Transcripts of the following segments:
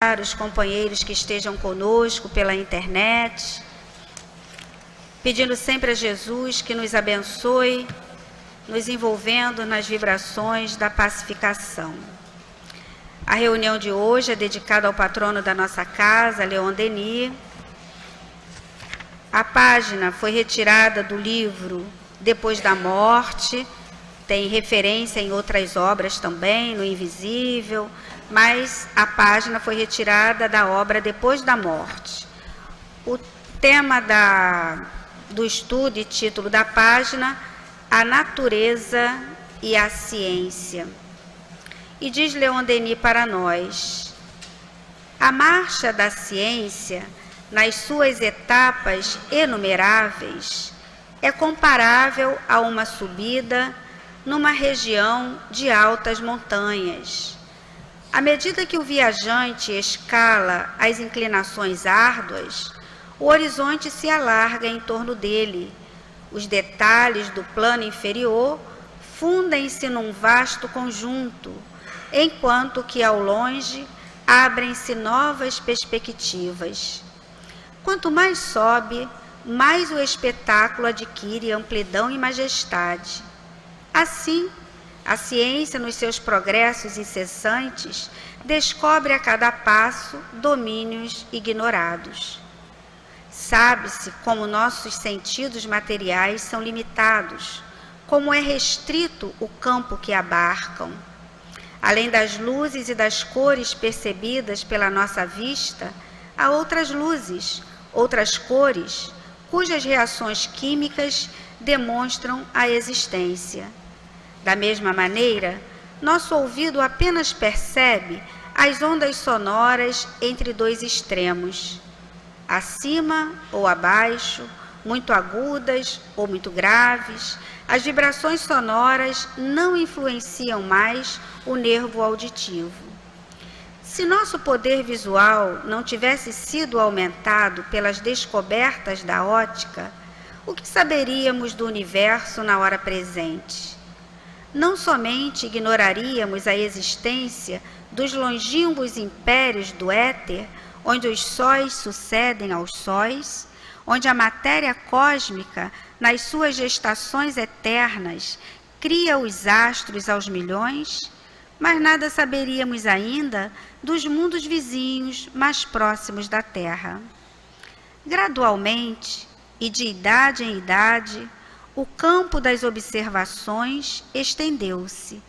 Os companheiros que estejam conosco pela internet, pedindo sempre a Jesus que nos abençoe, nos envolvendo nas vibrações da pacificação. A reunião de hoje é dedicada ao patrono da nossa casa, Leon Denis. A página foi retirada do livro Depois da Morte, tem referência em outras obras também, no Invisível, mas a página foi retirada da obra Depois da Morte. O tema do estudo e título da página, A Natureza e a Ciência. E diz Leon Denis para nós: a marcha da ciência, nas suas etapas inumeráveis, é comparável a uma subida numa região de altas montanhas. À medida que o viajante escala as inclinações árduas, o horizonte se alarga em torno dele. Os detalhes do plano inferior fundem-se num vasto conjunto, enquanto que ao longe abrem-se novas perspectivas. Quanto mais sobe, mais o espetáculo adquire amplidão e majestade. Assim, a ciência, nos seus progressos incessantes, descobre a cada passo domínios ignorados. Sabe-se como nossos sentidos materiais são limitados, como é restrito o campo que abarcam. Além das luzes e das cores percebidas pela nossa vista, há outras luzes, outras cores, cujas reações químicas demonstram a existência. Da mesma maneira, nosso ouvido apenas percebe as ondas sonoras entre dois extremos, acima ou abaixo, muito agudas ou muito graves. As vibrações sonoras não influenciam mais o nervo auditivo. Se nosso poder visual não tivesse sido aumentado pelas descobertas da óptica, o que saberíamos do universo na hora presente? Não somente ignoraríamos a existência dos longínquos impérios do éter, onde os sóis sucedem aos sóis, onde a matéria cósmica, nas suas gestações eternas, cria os astros aos milhões, mas nada saberíamos ainda dos mundos vizinhos mais próximos da Terra. Gradualmente, e de idade em idade, o campo das observações estendeu-se.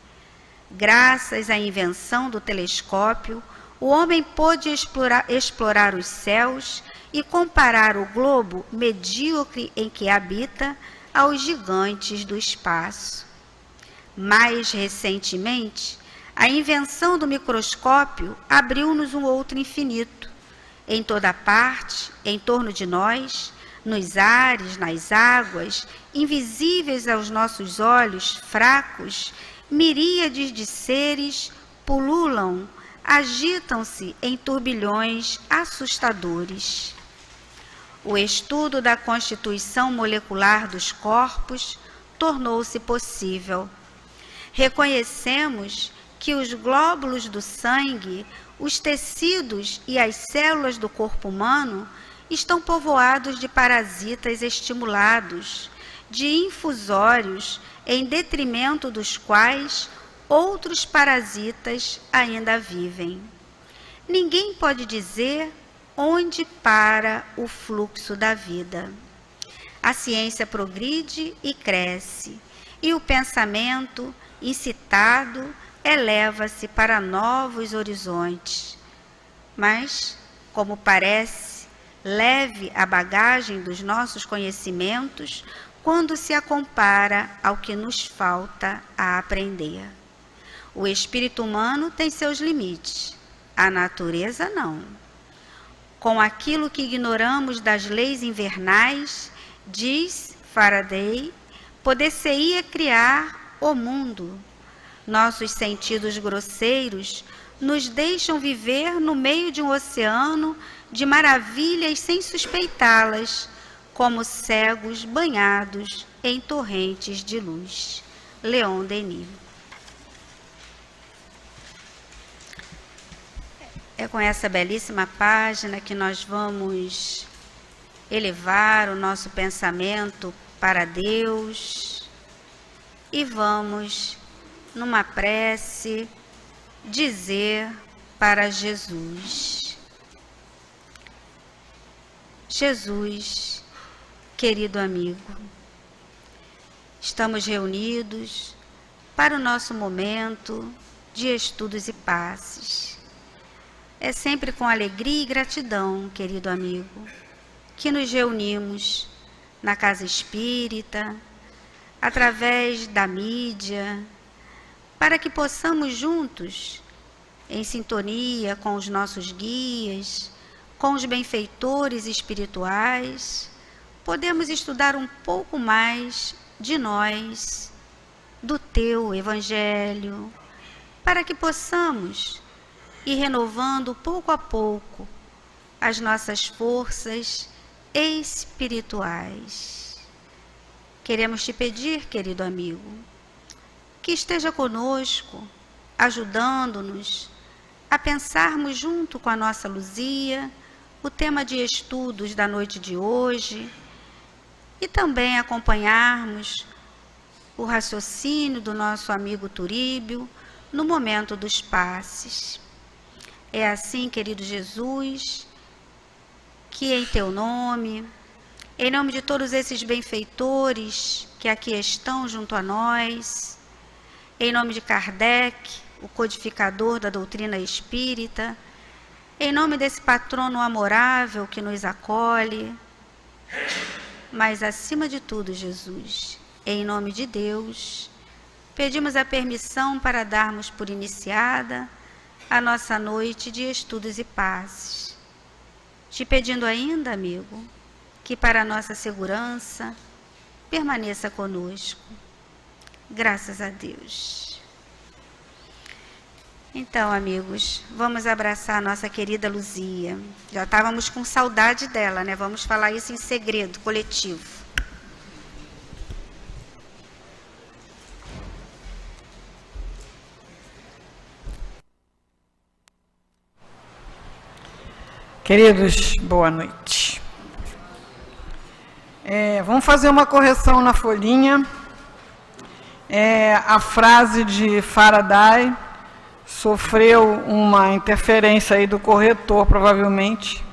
Graças à invenção do telescópio, o homem pôde explorar os céus e comparar o globo medíocre em que habita aos gigantes do espaço. Mais recentemente, a invenção do microscópio abriu-nos um outro infinito. Em toda parte, em torno de nós, nos ares, nas águas, invisíveis aos nossos olhos fracos, miríades de seres pululam, agitam-se em turbilhões assustadores. O estudo da constituição molecular dos corpos tornou-se possível. Reconhecemos que os glóbulos do sangue, os tecidos e as células do corpo humano estão povoados de parasitas estimulados, de infusórios, em detrimento dos quais outros parasitas ainda vivem. Ninguém pode dizer onde para o fluxo da vida. A ciência progride e cresce, e o pensamento, incitado, eleva-se para novos horizontes. Mas, como parece leve a bagagem dos nossos conhecimentos quando se a compara ao que nos falta a aprender. O espírito humano tem seus limites, a natureza não. Com aquilo que ignoramos das leis invernais, diz Faraday, poder-se-ia criar o mundo. Nossos sentidos grosseiros nos deixam viver no meio de um oceano de maravilhas sem suspeitá-las, como cegos banhados em torrentes de luz. Leon Denis. É com essa belíssima página que nós vamos elevar o nosso pensamento para Deus e vamos, numa prece, dizer para Jesus: Jesus, querido amigo, estamos reunidos para o nosso momento de estudos e passes. É sempre com alegria e gratidão, querido amigo, que nos reunimos na Casa Espírita, através da mídia, para que possamos juntos, em sintonia com os nossos guias, com os benfeitores espirituais, podemos estudar um pouco mais de nós, do teu Evangelho, para que possamos ir renovando pouco a pouco as nossas forças espirituais. Queremos te pedir, querido amigo, que esteja conosco, ajudando-nos a pensarmos junto com a nossa Luzia o tema de estudos da noite de hoje e também acompanharmos o raciocínio do nosso amigo Turíbio no momento dos passes. É assim, querido Jesus, que em teu nome, em nome de todos esses benfeitores que aqui estão junto a nós, em nome de Kardec, o codificador da doutrina espírita, em nome desse patrono amorável que nos acolhe, mas acima de tudo, Jesus, em nome de Deus, pedimos a permissão para darmos por iniciada a nossa noite de estudos e passes. Te pedindo ainda, amigo, que para a nossa segurança permaneça conosco. Graças a Deus. Então, amigos, vamos abraçar a nossa querida Luzia. Já estávamos com saudade dela, né? Vamos falar isso em segredo, coletivo. Queridos, boa noite. Vamos fazer uma correção na folhinha. A frase de Faraday sofreu uma interferência aí do corretor, provavelmente.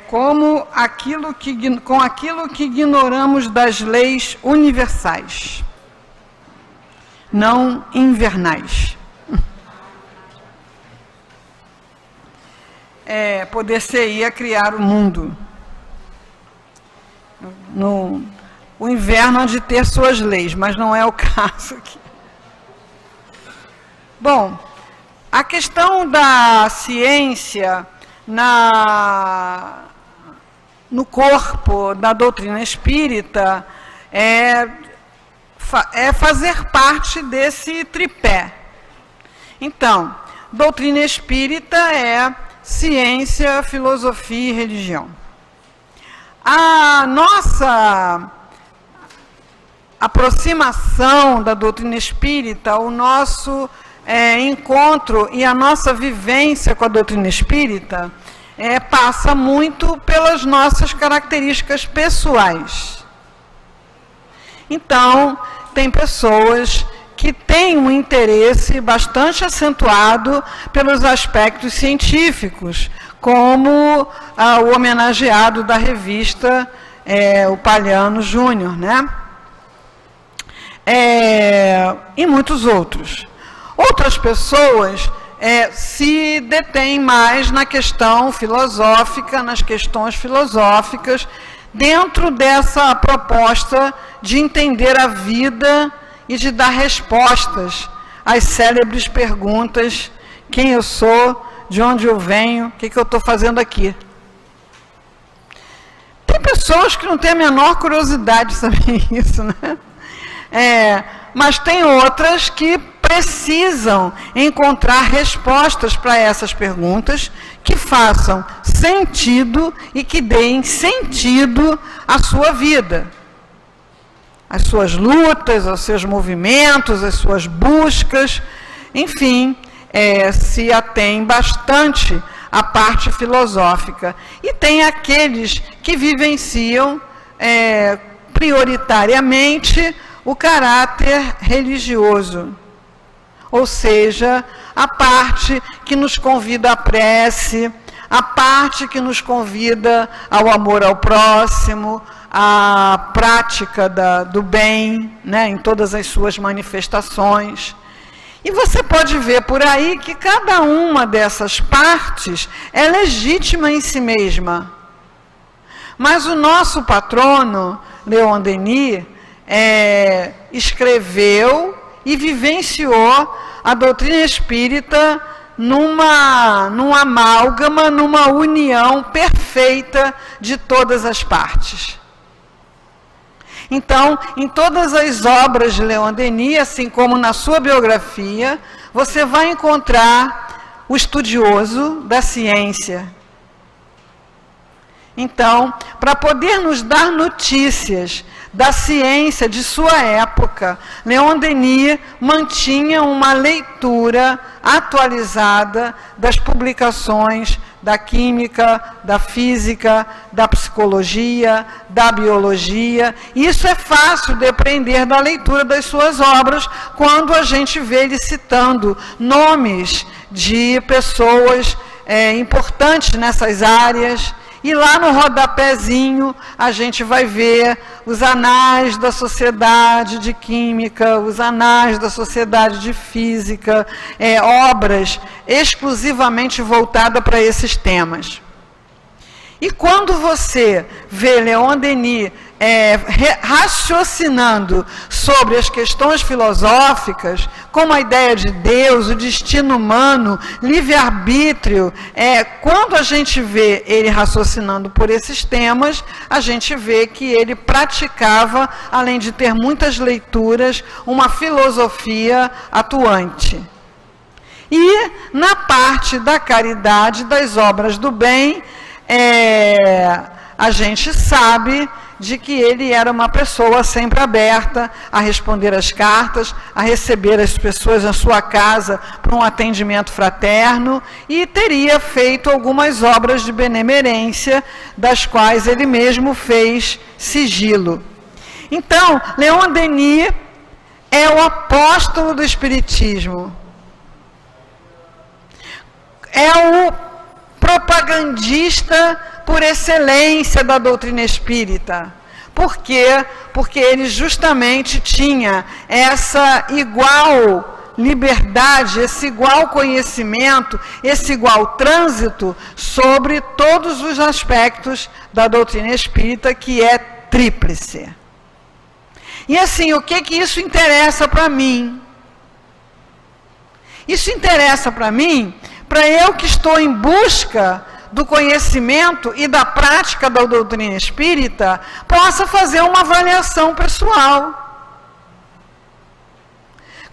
Com aquilo que ignoramos das leis universais, não invernais. Poder-se-ia criar o mundo. O inverno há de ter suas leis, mas não é o caso aqui. Bom, a questão da ciência no corpo da doutrina espírita é fazer parte desse tripé. Então, doutrina espírita é ciência, filosofia e religião. A nossa aproximação da doutrina espírita, o nosso encontro e a nossa vivência com a doutrina espírita passa muito pelas nossas características pessoais. Então, tem pessoas que têm um interesse bastante acentuado pelos aspectos científicos, como o homenageado da revista, o Palhano Júnior, né? E muitos outros. Outras pessoas se detêm mais na questão filosófica, nas questões filosóficas, dentro dessa proposta de entender a vida e de dar respostas às célebres perguntas: quem eu sou, de onde eu venho, o que eu estou fazendo aqui. Tem pessoas que não têm a menor curiosidade de saber isso, né? Mas tem outras que precisam encontrar respostas para essas perguntas que façam sentido e que deem sentido à sua vida, às suas lutas, aos seus movimentos, às suas buscas, enfim, se atém bastante à parte filosófica. E tem aqueles que vivenciam prioritariamente o caráter religioso, ou seja, a parte que nos convida à prece, a parte que nos convida ao amor ao próximo, à prática do bem, né, em todas as suas manifestações. E você pode ver por aí que cada uma dessas partes é legítima em si mesma. Mas o nosso patrono, Leon Denis, escreveu e vivenciou a doutrina espírita num amálgama, numa união perfeita de todas as partes. Então, em todas as obras de Leon Denis, assim como na sua biografia, você vai encontrar o estudioso da ciência. Então, para poder nos dar notícias da ciência de sua época, Leon Denis mantinha uma leitura atualizada das publicações da química, da física, da psicologia, da biologia. Isso é fácil de aprender da leitura das suas obras, quando a gente vê ele citando nomes de pessoas importantes nessas áreas. E lá no rodapézinho a gente vai ver os anais da Sociedade de Química, os anais da Sociedade de Física, obras exclusivamente voltadas para esses temas. E quando você vê Leon Denis raciocinando sobre as questões filosóficas, como a ideia de Deus, o destino humano, livre-arbítrio, quando a gente vê ele raciocinando por esses temas, a gente vê que ele praticava, além de ter muitas leituras, uma filosofia atuante. E na parte da caridade, das obras do bem, a gente sabe de que ele era uma pessoa sempre aberta a responder as cartas, a receber as pessoas na sua casa para um atendimento fraterno, e teria feito algumas obras de benemerência, das quais ele mesmo fez sigilo. Então, Leon Denis é o apóstolo do Espiritismo. É o propagandista por excelência da doutrina espírita. Por quê? Porque ele justamente tinha essa igual liberdade, esse igual conhecimento, esse igual trânsito sobre todos os aspectos da doutrina espírita, que é tríplice. E assim, o que isso interessa para mim? Isso interessa para mim, para eu que estou em busca do conhecimento e da prática da doutrina espírita, possa fazer uma avaliação pessoal.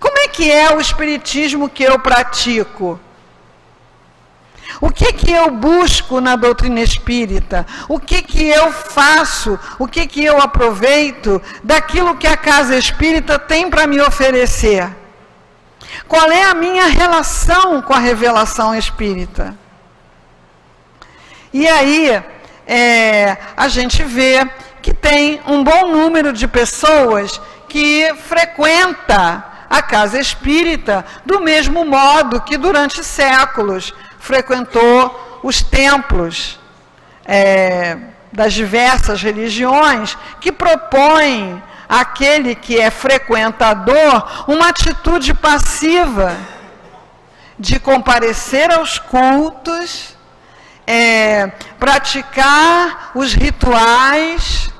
Como é que é o espiritismo que eu pratico? O que eu busco na doutrina espírita? O que eu faço? O que eu aproveito daquilo que a casa espírita tem para me oferecer? Qual é a minha relação com a revelação espírita? E aí, a gente vê que tem um bom número de pessoas que frequenta a casa espírita do mesmo modo que durante séculos frequentou os templos das diversas religiões, que propõem àquele que é frequentador uma atitude passiva de comparecer aos cultos, praticar os rituais,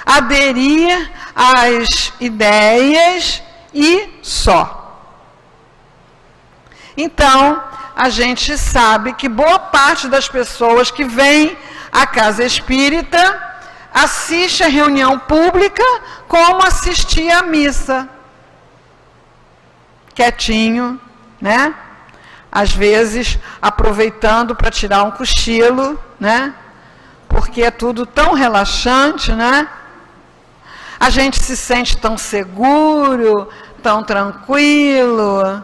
aderir às ideias e só. Então, a gente sabe que boa parte das pessoas que vêm à casa espírita assiste à reunião pública como assistia à missa. Quietinho, né? Às vezes aproveitando para tirar um cochilo, né? Porque é tudo tão relaxante, né? A gente se sente tão seguro, tão tranquilo,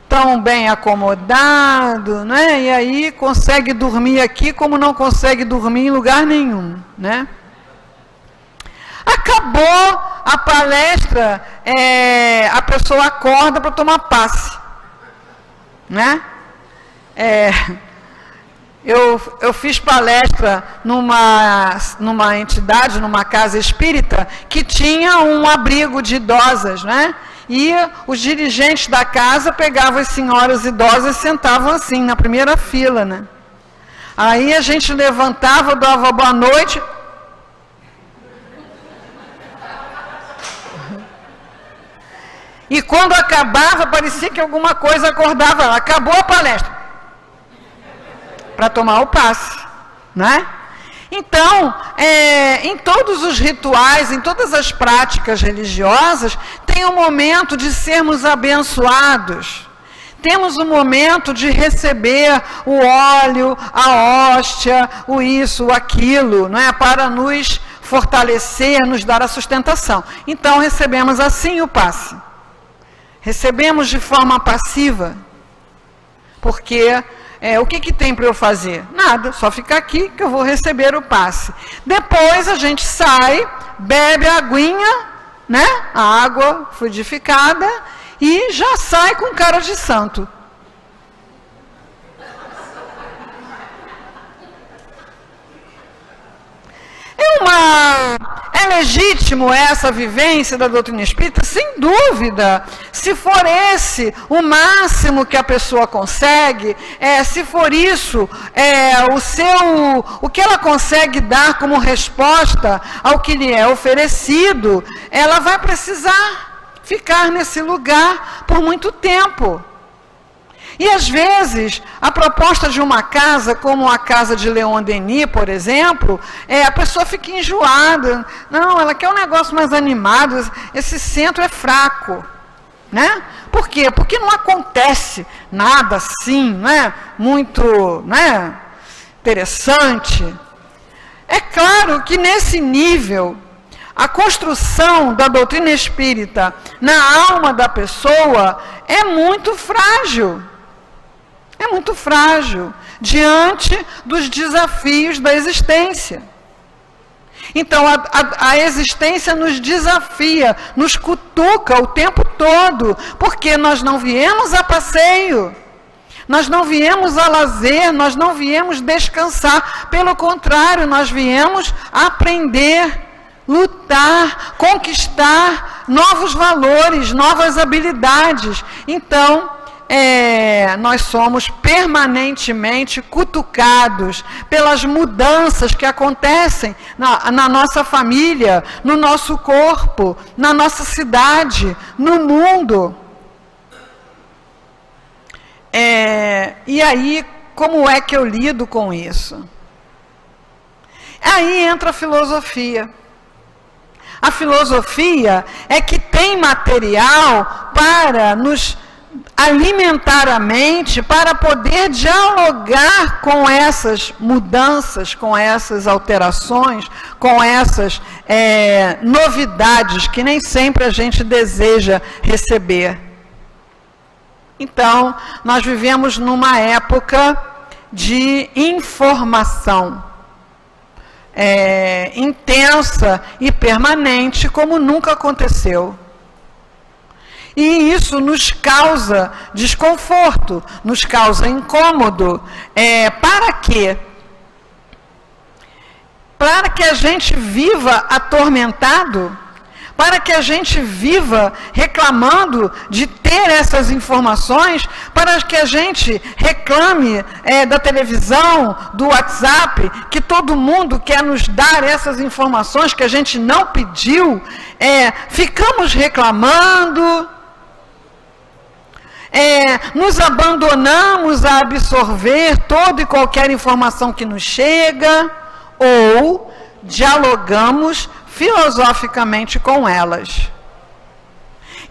tão bem acomodado, né? E aí consegue dormir aqui como não consegue dormir em lugar nenhum, né? Acabou a palestra, a pessoa acorda para tomar passe, né? Eu fiz palestra numa entidade, numa casa espírita, que tinha um abrigo de idosas, né? E os dirigentes da casa pegavam as senhoras idosas e sentavam assim, na primeira fila, né? Aí a gente levantava, dava boa noite. E quando acabava, parecia que alguma coisa acordava ela. Acabou a palestra. Para tomar o passe, né? Então, em todos os rituais, em todas as práticas religiosas, tem um momento de sermos abençoados. Temos um momento de receber o óleo, a hóstia, o isso, o aquilo, não é? Para nos fortalecer, nos dar a sustentação. Então, recebemos assim o passe. Recebemos de forma passiva, porque o que tem para eu fazer? Nada, só ficar aqui que eu vou receber o passe. Depois a gente sai, bebe a aguinha, né? A água fluidificada, e já sai com cara de santo. É legítimo essa vivência da doutrina espírita? Sem dúvida. Se for esse o máximo que a pessoa consegue, se for isso o que ela consegue dar como resposta ao que lhe é oferecido, ela vai precisar ficar nesse lugar por muito tempo. E às vezes, a proposta de uma casa, como a casa de Leon Denis, por exemplo, a pessoa fica enjoada. Não, ela quer um negócio mais animado, esse centro é fraco. Né? Por quê? Porque não acontece nada assim, né? Muito, né? Interessante. É claro que nesse nível, a construção da doutrina espírita na alma da pessoa é muito frágil. É muito frágil diante dos desafios da existência. Então, a existência nos desafia, nos cutuca o tempo todo, porque nós não viemos a passeio, nós não viemos a lazer, nós não viemos descansar. Pelo contrário, nós viemos aprender, lutar, conquistar novos valores, novas habilidades. Então, nós somos permanentemente cutucados pelas mudanças que acontecem na nossa família, no nosso corpo, na nossa cidade, no mundo. E aí, como é que eu lido com isso? Aí entra a filosofia. A filosofia é que tem material para nos alimentar a mente, para poder dialogar com essas mudanças, com essas alterações, com essas novidades que nem sempre a gente deseja receber. Então, nós vivemos numa época de informação intensa e permanente, como nunca aconteceu. E isso nos causa desconforto, nos causa incômodo. Para quê? Para que a gente viva atormentado, para que a gente viva reclamando de ter essas informações, para que a gente reclame da televisão, do WhatsApp, que todo mundo quer nos dar essas informações que a gente não pediu, ficamos reclamando. Nos abandonamos a absorver toda e qualquer informação que nos chega, ou dialogamos filosoficamente com elas.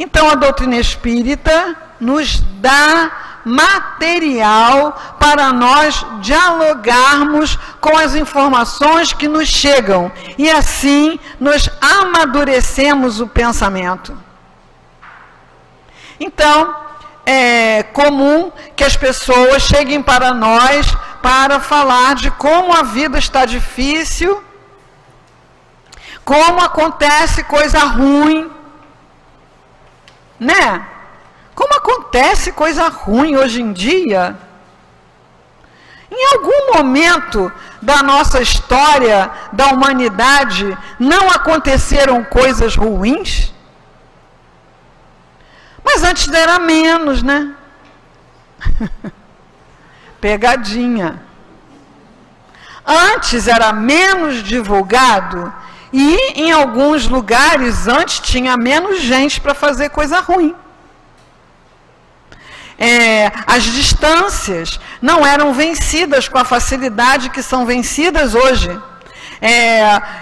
Então, a doutrina espírita nos dá material para nós dialogarmos com as informações que nos chegam, e assim nós amadurecemos o pensamento. Então, comum que as pessoas cheguem para nós para falar de como a vida está difícil, como acontece coisa ruim, né? Como acontece coisa ruim hoje em dia. Em algum momento da nossa história, da humanidade, não aconteceram coisas ruins? Mas antes era menos, né? Pegadinha. Antes era menos divulgado e em alguns lugares antes tinha menos gente para fazer coisa ruim. As distâncias não eram vencidas com a facilidade que são vencidas hoje.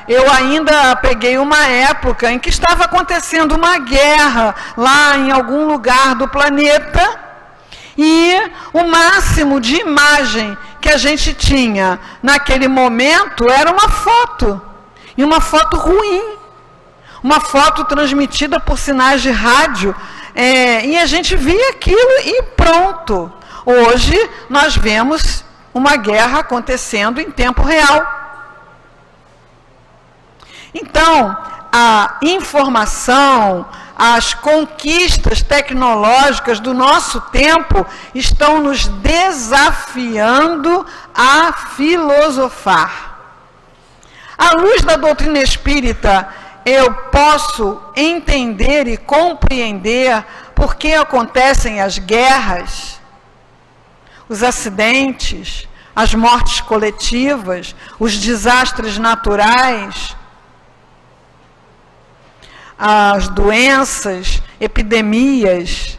Eu ainda peguei uma época em que estava acontecendo uma guerra lá em algum lugar do planeta e o máximo de imagem que a gente tinha naquele momento era uma foto, e uma foto ruim, uma foto transmitida por sinais de rádio, e a gente via aquilo e pronto. Hoje nós vemos uma guerra acontecendo em tempo real. Então, a informação, as conquistas tecnológicas do nosso tempo estão nos desafiando a filosofar. À luz da doutrina espírita, eu posso entender e compreender por que acontecem as guerras, os acidentes, as mortes coletivas, os desastres naturais, as doenças, epidemias.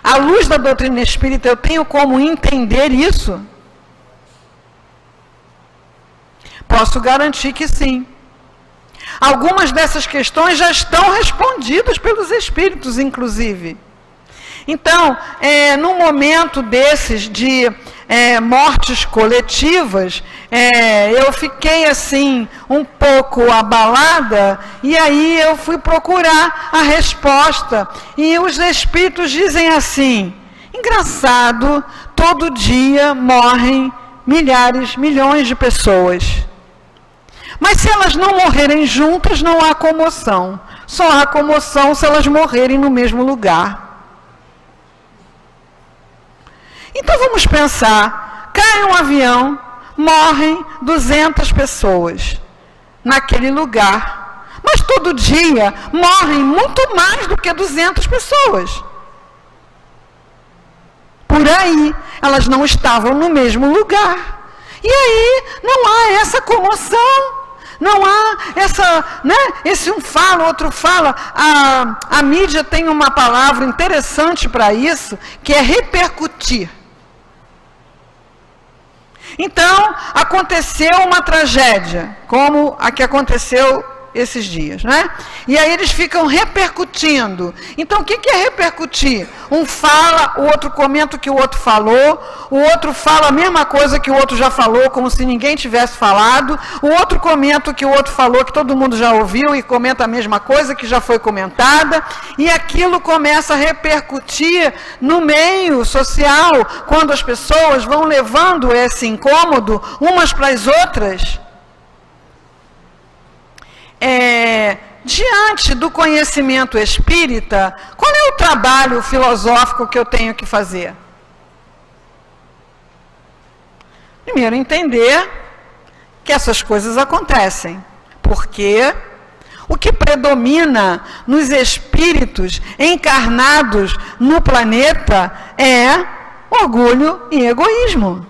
À luz da doutrina espírita, eu tenho como entender isso? Posso garantir que sim. Algumas dessas questões já estão respondidas pelos espíritos, inclusive. Então, num momento desses de mortes coletivas, eu fiquei assim, um pouco abalada, e aí eu fui procurar a resposta. E os espíritos dizem assim: engraçado, todo dia morrem milhares, milhões de pessoas. Mas se elas não morrerem juntas, não há comoção. Só há comoção se elas morrerem no mesmo lugar. Então vamos pensar, cai um avião, morrem 200 pessoas naquele lugar. Mas todo dia morrem muito mais do que 200 pessoas. Por aí, elas não estavam no mesmo lugar. E aí não há essa comoção. Não há essa, né? Esse um fala, outro fala. A mídia tem uma palavra interessante para isso, que é repercutir. Então, aconteceu uma tragédia, como a que aconteceu esses dias, né? E aí eles ficam repercutindo. Então, o que é repercutir? Um fala, o outro comenta o que o outro falou, o outro fala a mesma coisa que o outro já falou, como se ninguém tivesse falado, o outro comenta o que o outro falou, que todo mundo já ouviu, e comenta a mesma coisa que já foi comentada, e aquilo começa a repercutir no meio social, quando as pessoas vão levando esse incômodo umas para as outras. Diante do conhecimento espírita, qual é o trabalho filosófico que eu tenho que fazer? Primeiro, entender que essas coisas acontecem, porque o que predomina nos espíritos encarnados no planeta é orgulho e egoísmo.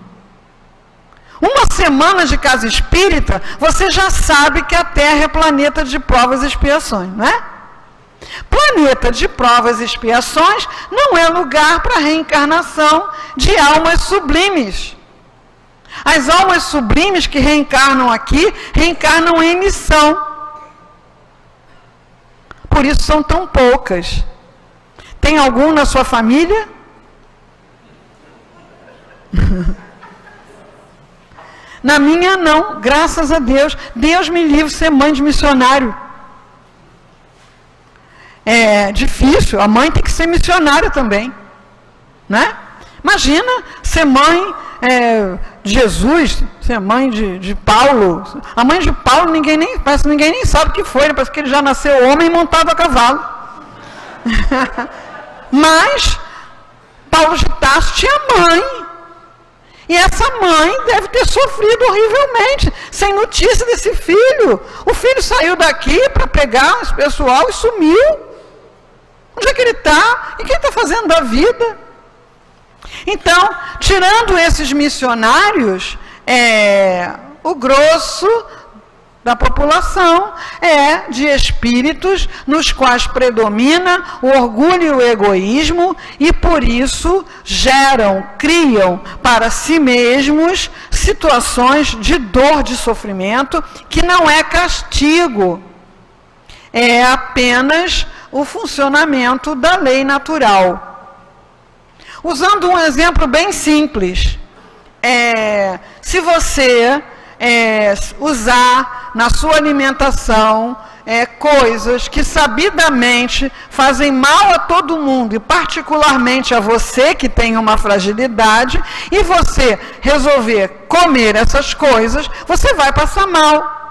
Uma semana de casa espírita, você já sabe que a Terra é planeta de provas e expiações, não é? Planeta de provas e expiações não é lugar para reencarnação de almas sublimes. As almas sublimes que reencarnam aqui, reencarnam em missão. Por isso são tão poucas. Tem algum na sua família? Na minha não, graças a Deus. Deus me livre de ser mãe de missionário. É difícil, a mãe tem que ser missionária também. né? Imagina ser mãe de Jesus, ser mãe de Paulo. A mãe de Paulo, parece que ninguém nem sabe o que foi, né? Parece que ele já nasceu homem montado a cavalo. Mas Paulo de Tarso tinha mãe. E essa mãe deve ter sofrido horrivelmente, sem notícia desse filho. O filho saiu daqui para pegar esse pessoal e sumiu. Onde é que ele está? E o que ele está fazendo da vida? Então, tirando esses missionários, o grosso da população é de espíritos nos quais predomina o orgulho e o egoísmo, e por isso criam para si mesmos situações de dor, de sofrimento, que não é castigo, é apenas o funcionamento da lei natural. Usando um exemplo bem simples, se você usar na sua alimentação coisas que sabidamente fazem mal a todo mundo, e particularmente a você que tem uma fragilidade, e você resolver comer essas coisas, você vai passar mal.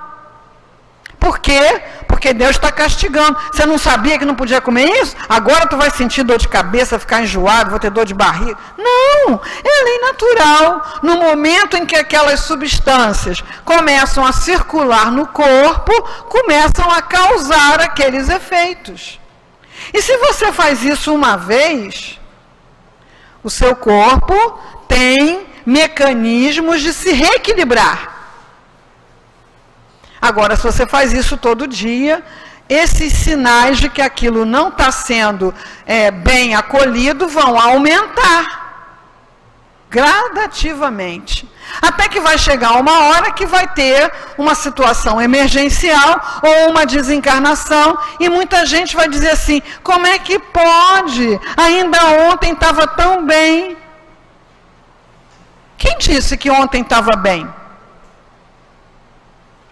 Por quê? Porque Deus está castigando. Você não sabia que não podia comer isso? Agora tu vai sentir dor de cabeça, ficar enjoado, vou ter dor de barriga. Não, é lei natural. No momento em que aquelas substâncias começam a circular no corpo, começam a causar aqueles efeitos. E se você faz isso uma vez, o seu corpo tem mecanismos de se reequilibrar. Agora, se você faz isso todo dia, esses sinais de que aquilo não está sendo bem acolhido vão aumentar gradativamente. Até que vai chegar uma hora que vai ter uma situação emergencial ou uma desencarnação, e muita gente vai dizer assim: como é que pode? Ainda ontem estava tão bem. Quem disse que ontem estava bem?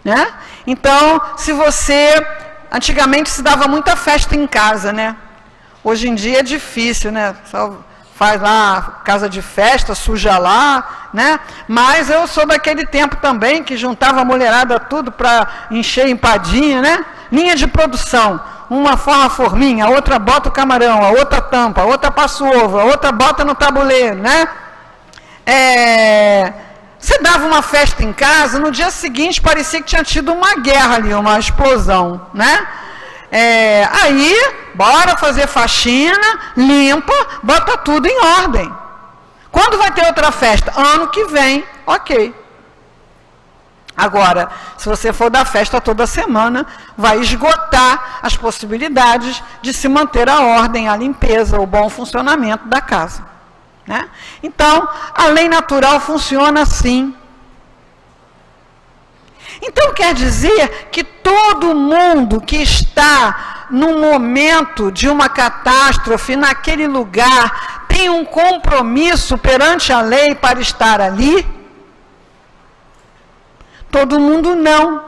Né? Então, se você... Antigamente se dava muita festa em casa, né? Hoje em dia é difícil, né? Só faz lá casa de festa, suja lá, né? Mas eu sou daquele tempo também que juntava a mulherada tudo para encher empadinha, né? Linha de produção. Uma forra a forminha, a outra bota o camarão, a outra tampa, a outra passa o ovo, a outra bota no tabuleiro, né? Você dava uma festa em casa, no dia seguinte parecia que tinha tido uma guerra ali, uma explosão, né? Aí, bora fazer faxina, limpa, bota tudo em ordem. Quando vai ter outra festa? Ano que vem, ok. Agora, se você for dar festa toda semana, vai esgotar as possibilidades de se manter a ordem, a limpeza, o bom funcionamento da casa. Né? Então, a lei natural funciona assim. Então, quer dizer que todo mundo que está no momento de uma catástrofe, naquele lugar, tem um compromisso perante a lei para estar ali? Todo mundo não.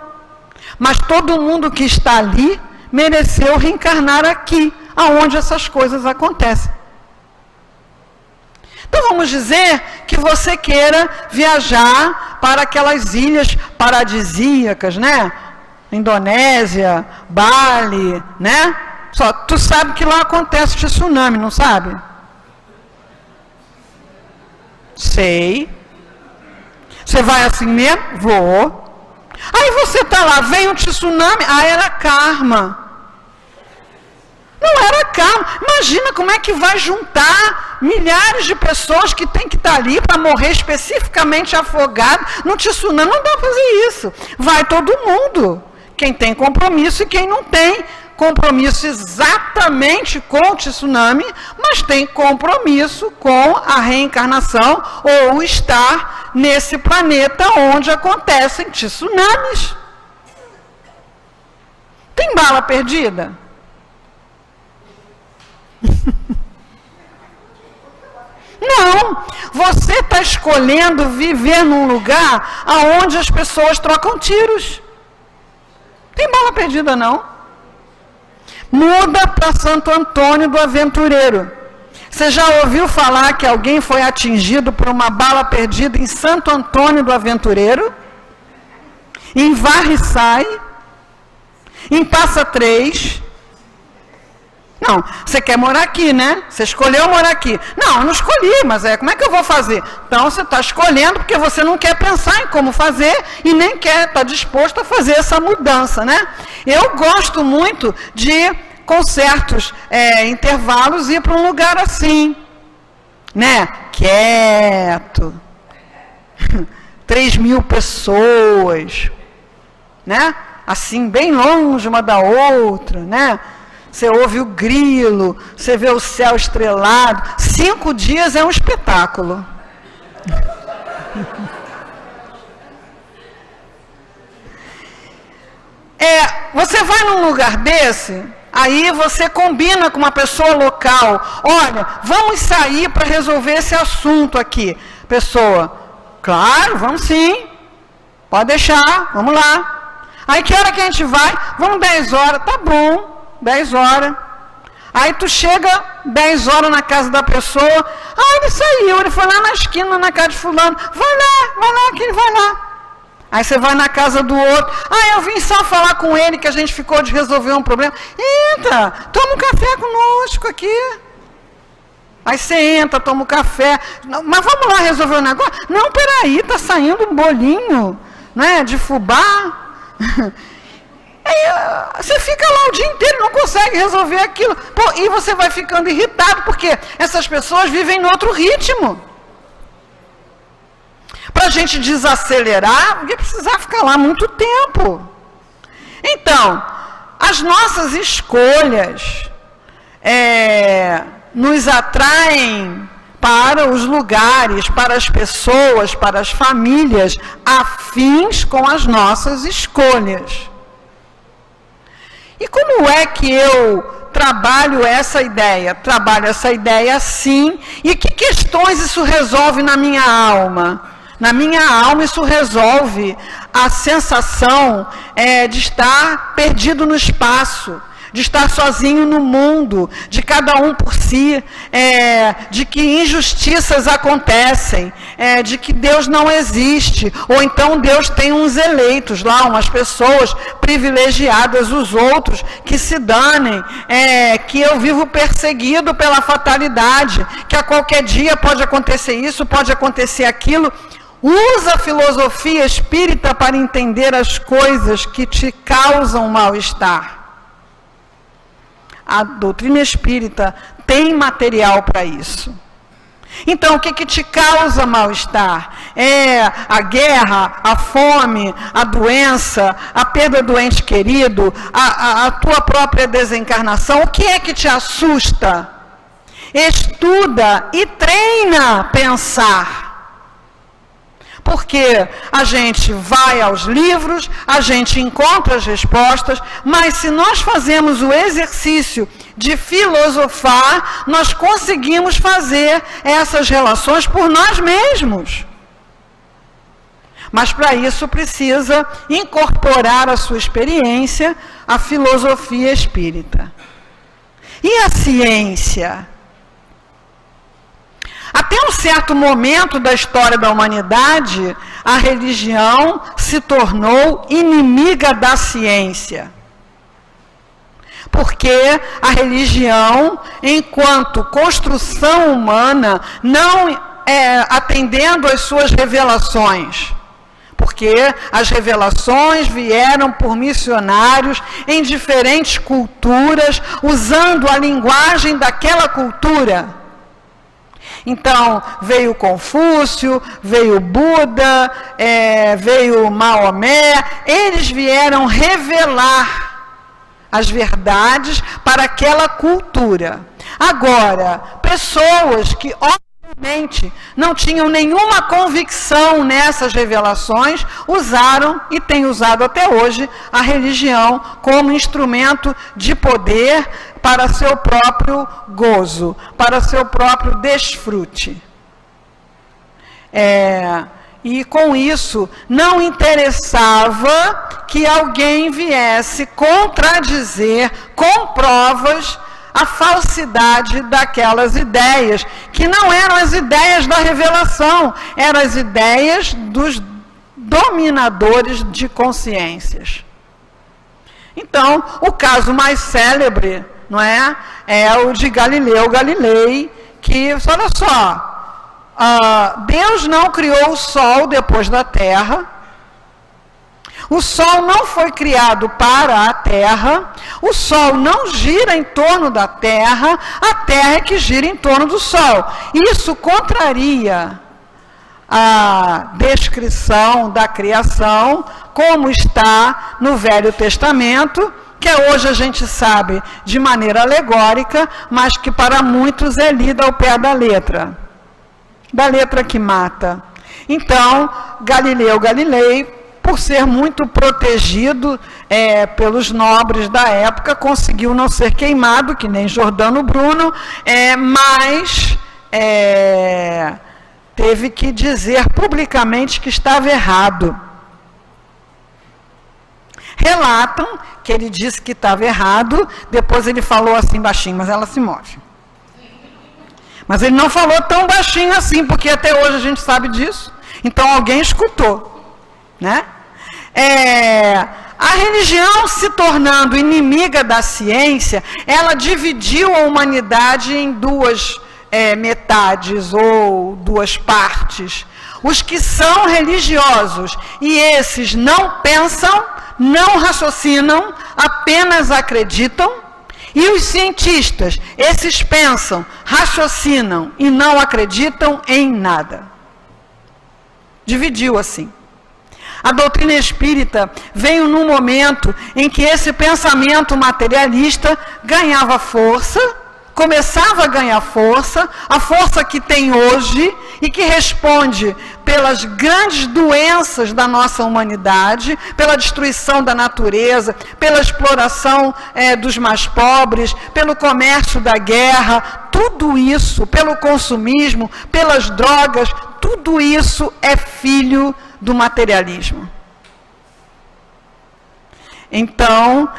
Mas todo mundo que está ali mereceu reencarnar aqui, aonde essas coisas acontecem. Então, vamos dizer que você queira viajar para aquelas ilhas paradisíacas, né? Indonésia, Bali, né? Só tu sabe que lá acontece tsunami, não sabe? Sei. Você vai assim mesmo? Vou. Aí você está lá, vem um tsunami, era karma. Não era karma. Imagina como é que vai juntar milhares de pessoas que tem que estar ali para morrer especificamente afogado no tsunami. Não dá para fazer isso. Vai todo mundo. Quem tem compromisso e quem não tem compromisso exatamente com o tsunami, mas tem compromisso com a reencarnação ou estar nesse planeta onde acontecem tsunamis. Tem bala perdida? Não, você está escolhendo viver num lugar onde as pessoas trocam tiros. Tem bala perdida não. Muda para Santo Antônio do Aventureiro. Você já ouviu falar que alguém foi atingido por uma bala perdida em Santo Antônio do Aventureiro? Em Varriçai? Em Passa Três? Não, você quer morar aqui, né? Você escolheu morar aqui. Não, eu não escolhi, mas como é que eu vou fazer? Então, você está escolhendo porque você não quer pensar em como fazer e nem quer estar disposto a fazer essa mudança, né? Eu gosto muito de, com certos intervalos, ir para um lugar assim, né? Quieto. 3.000 pessoas, né? Assim, bem longe uma da outra, né? Você ouve o grilo, você vê o céu estrelado. 5 dias é um espetáculo. Você vai num lugar desse, aí você combina com uma pessoa local. Olha, vamos sair para resolver esse assunto aqui. Pessoa, claro, vamos sim. Pode deixar, vamos lá. Aí que hora que a gente vai? Vamos 10 horas, tá bom. 10 horas. Aí tu chega 10 horas na casa da pessoa. Ele saiu, ele foi lá na esquina, na casa de fulano. Vai lá, que ele vai lá. Aí você vai na casa do outro. Eu vim só falar com ele que a gente ficou de resolver um problema. Entra, toma um café conosco aqui. Aí você entra, toma um café. Mas vamos lá resolver o negócio? Não, peraí, tá saindo um bolinho, né, de fubá. Você fica lá o dia inteiro, não consegue resolver aquilo. E você vai ficando irritado, porque essas pessoas vivem em outro ritmo. Para a gente desacelerar, porque precisar ficar lá muito tempo. Então, as nossas escolhas nos atraem para os lugares, para as pessoas, para as famílias, afins com as nossas escolhas. E como é que eu trabalho essa ideia? Trabalho essa ideia assim. E que questões isso resolve na minha alma? Na minha alma isso resolve a sensação de estar perdido no espaço, de estar sozinho no mundo, de cada um por si, de que injustiças acontecem, de que Deus não existe, ou então Deus tem uns eleitos lá, umas pessoas privilegiadas, os outros que se danem, que eu vivo perseguido pela fatalidade, que a qualquer dia pode acontecer isso, pode acontecer aquilo. Usa a filosofia espírita para entender as coisas que te causam mal-estar. A doutrina espírita tem material para isso. Então, o que te causa mal-estar? A guerra, a fome, a doença, a perda do ente querido, a tua própria desencarnação. O que é que te assusta? Estuda e treina pensar. Porque a gente vai aos livros, a gente encontra as respostas, mas se nós fazemos o exercício de filosofar, nós conseguimos fazer essas relações por nós mesmos. Mas para isso precisa incorporar à sua experiência a filosofia espírita. E a ciência? Até um certo momento da história da humanidade, a religião se tornou inimiga da ciência. Porque a religião, enquanto construção humana, não atendendo às suas revelações. Porque as revelações vieram por missionários em diferentes culturas, usando a linguagem daquela cultura. Então, veio Confúcio, veio Buda, veio Maomé, eles vieram revelar as verdades para aquela cultura. Agora, pessoas que obviamente não tinham nenhuma convicção nessas revelações, usaram e têm usado até hoje a religião como instrumento de poder para seu próprio gozo, para seu próprio desfrute. E com isso, não interessava que alguém viesse contradizer com provas a falsidade daquelas ideias, que não eram as ideias da revelação, eram as ideias dos dominadores de consciências. Então, o caso mais célebre, não é? É o de Galileu Galilei, que, olha só, Deus não criou o Sol depois da Terra, o Sol não foi criado para a Terra, o Sol não gira em torno da Terra, a Terra é que gira em torno do Sol. Isso contraria a descrição da criação, como está no Velho Testamento, que hoje a gente sabe de maneira alegórica, mas que para muitos é lida ao pé da letra que mata. Então, Galileu Galilei, por ser muito protegido pelos nobres da época, conseguiu não ser queimado, que nem Giordano Bruno, mas teve que dizer publicamente que estava errado. Relatam que ele disse que estava errado, depois ele falou assim baixinho, mas ela se move. Mas ele não falou tão baixinho assim, porque até hoje a gente sabe disso. Então alguém escutou, né? A religião, se tornando inimiga da ciência, ela dividiu a humanidade em duas metades ou duas partes. Os que são religiosos e esses não pensam, não raciocinam, apenas acreditam. E os cientistas, esses pensam, raciocinam e não acreditam em nada. Dividiu assim. A doutrina espírita veio num momento em que esse pensamento materialista ganhava força, começava a ganhar força, a força que tem hoje e que responde pelas grandes doenças da nossa humanidade, pela destruição da natureza, pela exploração dos mais pobres, pelo comércio da guerra, tudo isso, pelo consumismo, pelas drogas, tudo isso é filho do materialismo. Então,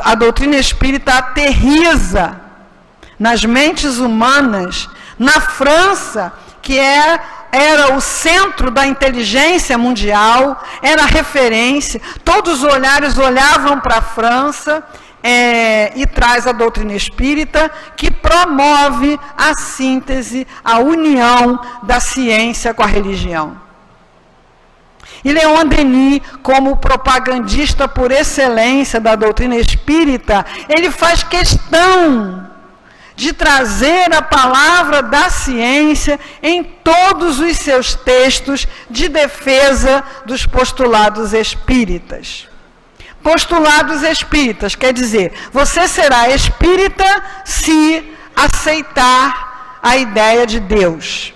a doutrina espírita aterriza nas mentes humanas, na França, que era o centro da inteligência mundial, era referência, todos os olhares olhavam para a França, e traz a doutrina espírita, que promove a síntese, a união da ciência com a religião. E Leon Denis, como propagandista por excelência da doutrina espírita, ele faz questão de trazer a palavra da ciência em todos os seus textos de defesa dos postulados espíritas. Postulados espíritas, quer dizer, você será espírita se aceitar a ideia de Deus.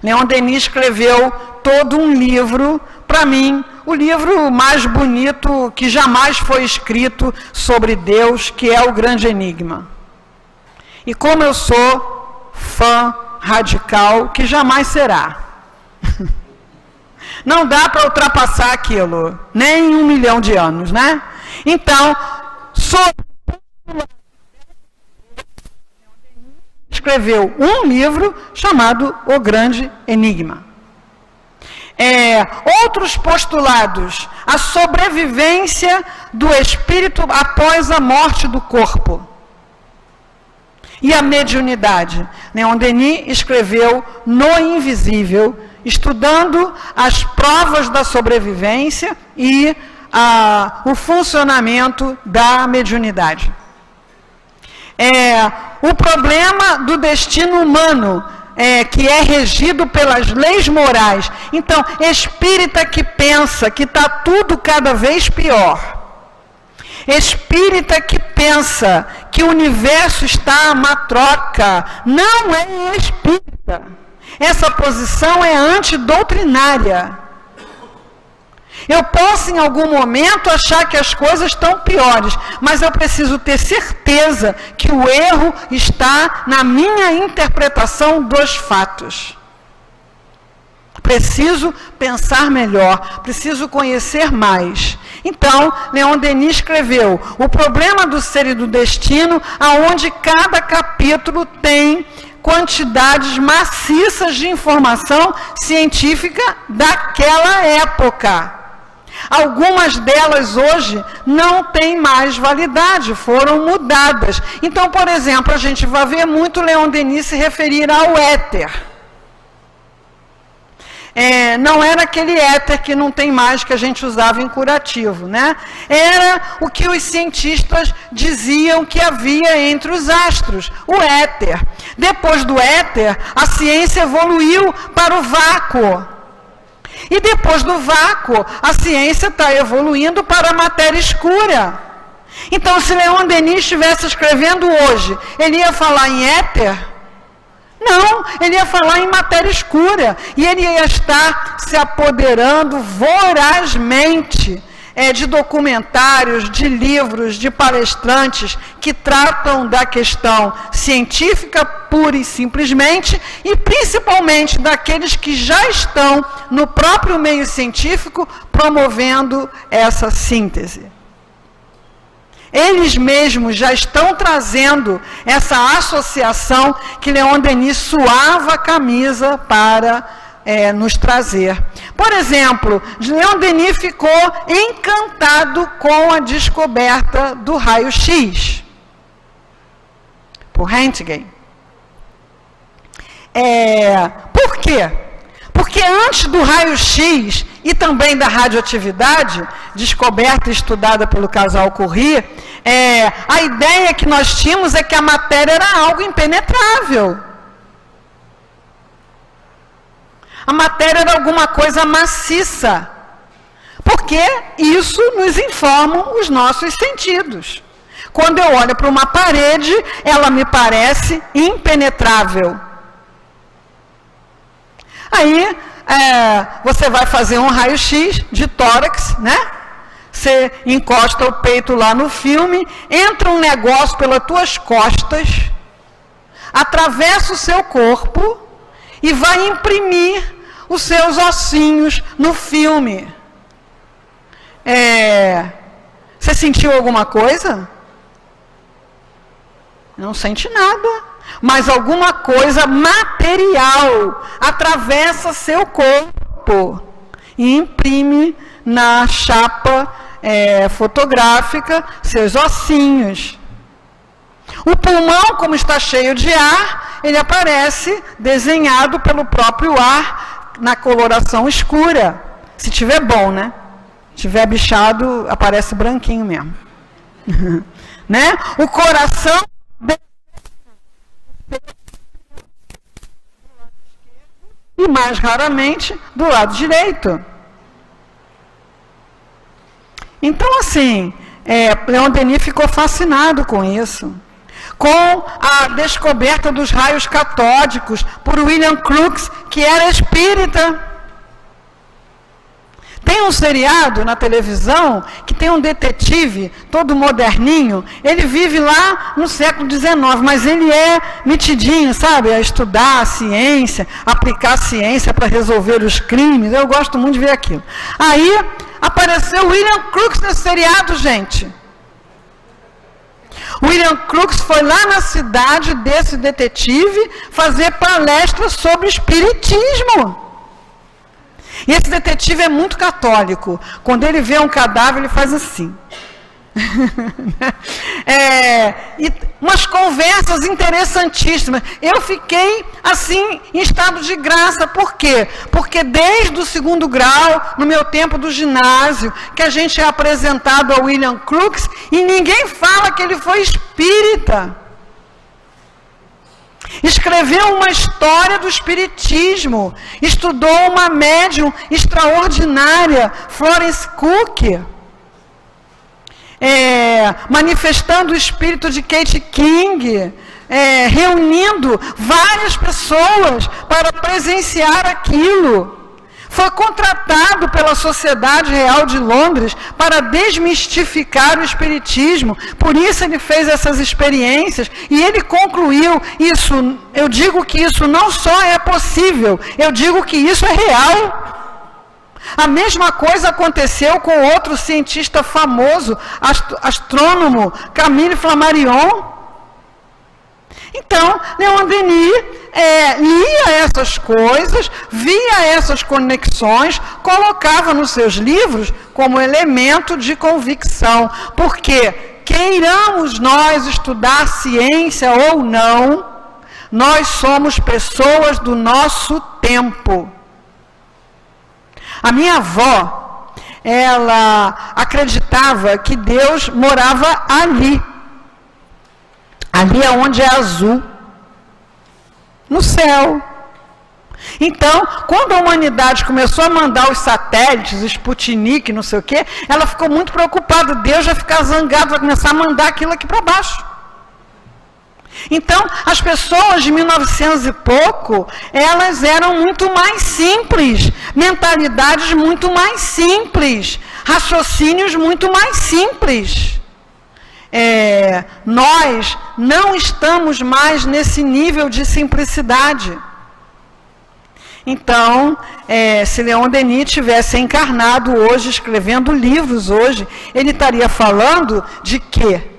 Leon Denis escreveu todo um livro, para mim, o livro mais bonito que jamais foi escrito sobre Deus, que é O Grande Enigma. E como eu sou fã radical, que jamais será. Não dá para ultrapassar aquilo, nem 1 milhão de anos, né? Então, escreveu um livro chamado O Grande Enigma. Outros postulados, a sobrevivência do espírito após a morte do corpo. E a mediunidade. Leon Denis escreveu No Invisível, estudando as provas da sobrevivência e o funcionamento da mediunidade. O problema do destino humano, que é regido pelas leis morais. Então, espírita que pensa que está tudo cada vez pior. Espírita que pensa que o universo está a matroca, não é espírita. Essa posição é antidoutrinária. Eu posso, em algum momento, achar que as coisas estão piores, mas eu preciso ter certeza que o erro está na minha interpretação dos fatos. Preciso pensar melhor, preciso conhecer mais. Então, Leon Denis escreveu O Problema do Ser e do Destino, aonde cada capítulo tem quantidades maciças de informação científica daquela época. Algumas delas hoje não têm mais validade, foram mudadas. Então, por exemplo, a gente vai ver muito Leon Denis se referir ao éter. Não era aquele éter que não tem mais, que a gente usava em curativo, né? Era o que os cientistas diziam que havia entre os astros, o éter. Depois do éter, a ciência evoluiu para o vácuo. E depois do vácuo, a ciência está evoluindo para a matéria escura. Então, se Leon Denis estivesse escrevendo hoje, ele ia falar em éter? Não, ele ia falar em matéria escura. E ele ia estar se apoderando vorazmente de documentários, de livros, de palestrantes que tratam da questão científica pura e simplesmente, e principalmente daqueles que já estão no próprio meio científico promovendo essa síntese. Eles mesmos já estão trazendo essa associação que Leon Denis suava a camisa para nos trazer. Por exemplo, Leon Denis ficou encantado com a descoberta do raio-x, por Röntgen. Por quê? Porque antes do raio-x e também da radioatividade, descoberta e estudada pelo casal Curie, a ideia que nós tínhamos é que a matéria era algo impenetrável. A matéria era alguma coisa maciça, porque isso nos informa os nossos sentidos. Quando eu olho para uma parede, ela me parece impenetrável. Aí, você vai fazer um raio-x de tórax, né? Você encosta o peito lá no filme, entra um negócio pelas tuas costas, atravessa o seu corpo e vai imprimir os seus ossinhos no filme. Você sentiu alguma coisa? Não sente nada. Mas alguma coisa material atravessa seu corpo e imprime na chapa fotográfica seus ossinhos. O pulmão, como está cheio de ar, ele aparece desenhado pelo próprio ar na coloração escura. Se tiver bom, né? Se tiver bichado, aparece branquinho mesmo. Né? O coração e mais raramente do lado direito. Então, assim, Leon Denis ficou fascinado com isso. Com a descoberta dos raios catódicos por William Crookes, que era espírita. Tem um seriado na televisão que tem um detetive todo moderninho. Ele vive lá no século XIX, mas ele é metidinho, sabe? A estudar a ciência, aplicar a ciência para resolver os crimes. Eu gosto muito de ver aquilo. Aí apareceu William Crookes nesse seriado, gente. William Crookes foi lá na cidade desse detetive fazer palestra sobre espiritismo. E esse detetive é muito católico. Quando ele vê um cadáver, ele faz assim. E umas conversas interessantíssimas. Eu fiquei assim em estado de graça. Por quê? Porque desde o 2º grau, no meu tempo do ginásio, que a gente é apresentado a William Crookes e ninguém fala que ele foi espírita. Escreveu uma história do espiritismo, estudou uma médium extraordinária, Florence Cook, manifestando o espírito de Kate King, reunindo várias pessoas para presenciar aquilo. Foi contratado pela Sociedade Real de Londres para desmistificar o espiritismo. Por isso ele fez essas experiências e ele concluiu isso. Eu digo que isso não só é possível, eu digo que isso é real. A mesma coisa aconteceu com outro cientista famoso, astrônomo, Camille Flammarion. Então, Leon Denis lia essas coisas, via essas conexões, colocava nos seus livros como elemento de convicção. Porque, queiramos nós estudar ciência ou não, nós somos pessoas do nosso tempo. A minha avó, ela acreditava que Deus morava ali. Ali é onde é azul. No céu. Então, quando a humanidade começou a mandar os satélites, Sputnik, não sei o quê, ela ficou muito preocupada. Deus vai ficar zangado, vai começar a mandar aquilo aqui para baixo. Então, as pessoas de 1900 e pouco, elas eram muito mais simples, mentalidades muito mais simples, raciocínios muito mais simples. Nós não estamos mais nesse nível de simplicidade. Então, se Leon Denis tivesse encarnado hoje, escrevendo livros hoje, ele estaria falando de quê?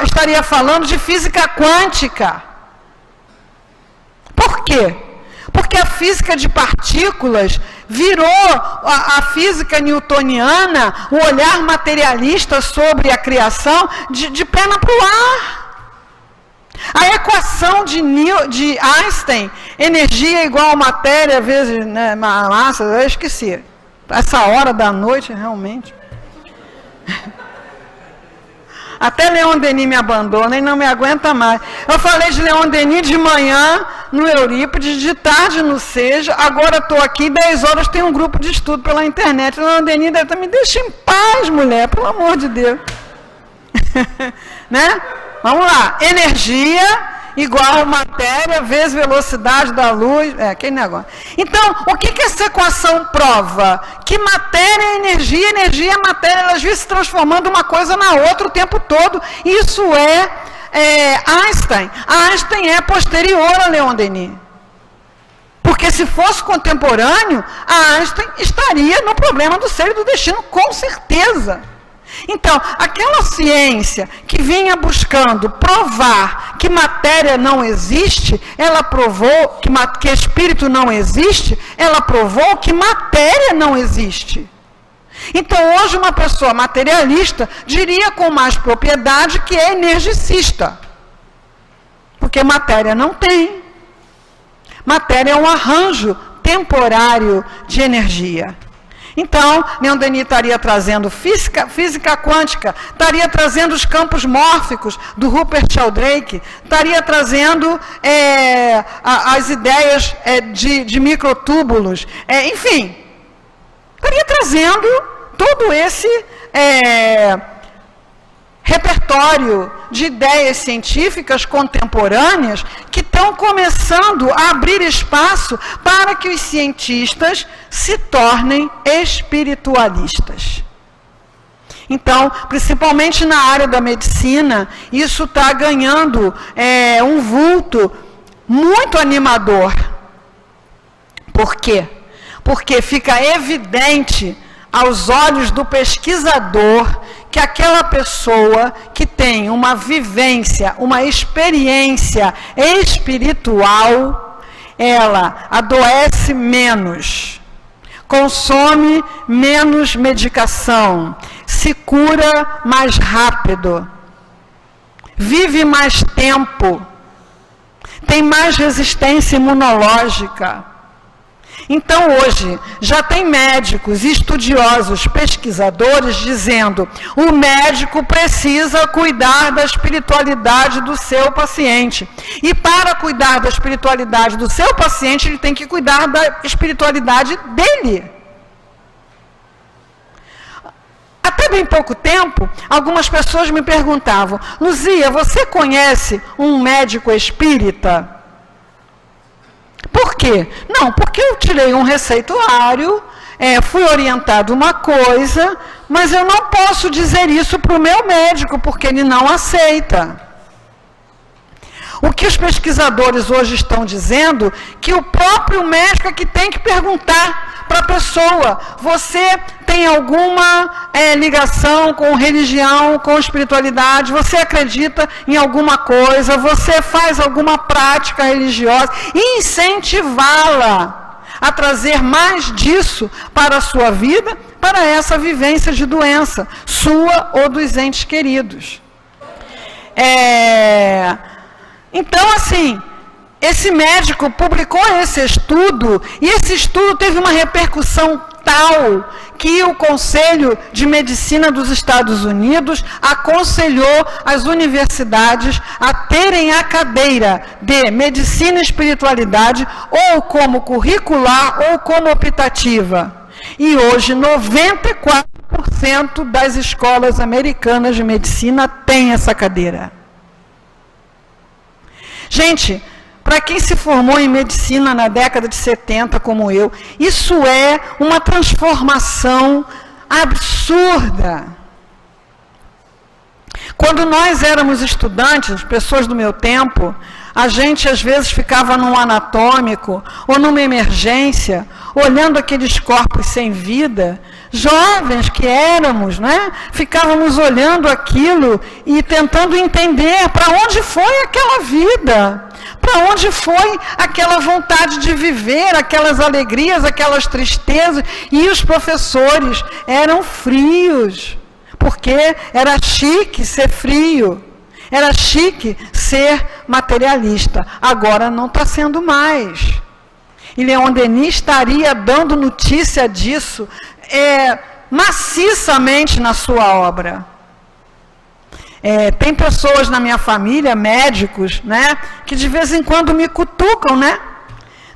Estaria falando de física quântica. Por quê? Porque a física de partículas virou a física newtoniana, o olhar materialista sobre a criação, de perna para o ar. A equação de Einstein, energia igual a matéria vezes massa, eu esqueci. Essa hora da noite, realmente. Até Leon Denis me abandona e não me aguenta mais. Eu falei de Leon Denis de manhã no Eurípides, de tarde no Seja, agora estou aqui, 10 horas tem um grupo de estudo pela internet. Leon Denis deve estar, me deixa em paz, mulher, pelo amor de Deus. Né? Vamos lá. Energia igual a matéria vezes velocidade da luz. Aquele negócio. Então, o que essa equação prova? Que matéria é energia, energia é matéria, elas vêm se transformando uma coisa na outra o tempo todo. Isso é Einstein. Einstein é posterior a Leon Denis. Porque se fosse contemporâneo, Einstein estaria no problema do ser e do destino, com certeza. Então, aquela ciência que vinha buscando provar que matéria não existe, ela provou que espírito não existe, ela provou que matéria não existe. Então, hoje uma pessoa materialista diria com mais propriedade que é energicista. Porque matéria não tem. Matéria é um arranjo temporário de energia. Então, Leon Denis estaria trazendo física quântica, estaria trazendo os campos mórficos do Rupert Sheldrake, estaria trazendo as ideias de microtúbulos, enfim, estaria trazendo todo esse repertório de ideias científicas contemporâneas que estão começando a abrir espaço para que os cientistas se tornem espiritualistas. Então, principalmente na área da medicina, isso está ganhando um vulto muito animador. Por quê? Porque fica evidente aos olhos do pesquisador que aquela pessoa que tem uma vivência, uma experiência espiritual, ela adoece menos, consome menos medicação, se cura mais rápido, vive mais tempo, tem mais resistência imunológica. Então, hoje, já tem médicos, estudiosos, pesquisadores dizendo: o médico precisa cuidar da espiritualidade do seu paciente. E para cuidar da espiritualidade do seu paciente, ele tem que cuidar da espiritualidade dele. Até bem pouco tempo, algumas pessoas me perguntavam: Luzia, você conhece um médico espírita? Por quê? Não, porque eu tirei um receituário, fui orientado uma coisa, mas eu não posso dizer isso para o meu médico, porque ele não aceita. O que os pesquisadores hoje estão dizendo, que o próprio médico é que tem que perguntar para a pessoa, você tem alguma ligação com religião, com espiritualidade, você acredita em alguma coisa, você faz alguma prática religiosa, e incentivá-la a trazer mais disso para a sua vida, para essa vivência de doença, sua ou dos entes queridos. Então, assim, esse médico publicou esse estudo, e esse estudo teve uma repercussão tal que o Conselho de Medicina dos Estados Unidos aconselhou as universidades a terem a cadeira de Medicina e Espiritualidade ou como curricular ou como optativa. E hoje 94% das escolas americanas de medicina têm essa cadeira. Gente, para quem se formou em medicina na década de 70, como eu, isso é uma transformação absurda. Quando nós éramos estudantes, pessoas do meu tempo, a gente às vezes ficava num anatômico ou numa emergência, olhando aqueles corpos sem vida, jovens que éramos, né? Ficávamos olhando aquilo e tentando entender para onde foi aquela vida. Para onde foi aquela vontade de viver, aquelas alegrias, aquelas tristezas? E os professores eram frios, porque era chique ser frio, era chique ser materialista. Agora não está sendo mais. E Leon Denis estaria dando notícia disso maciçamente na sua obra. Tem pessoas na minha família, médicos, né, que de vez em quando me cutucam, né?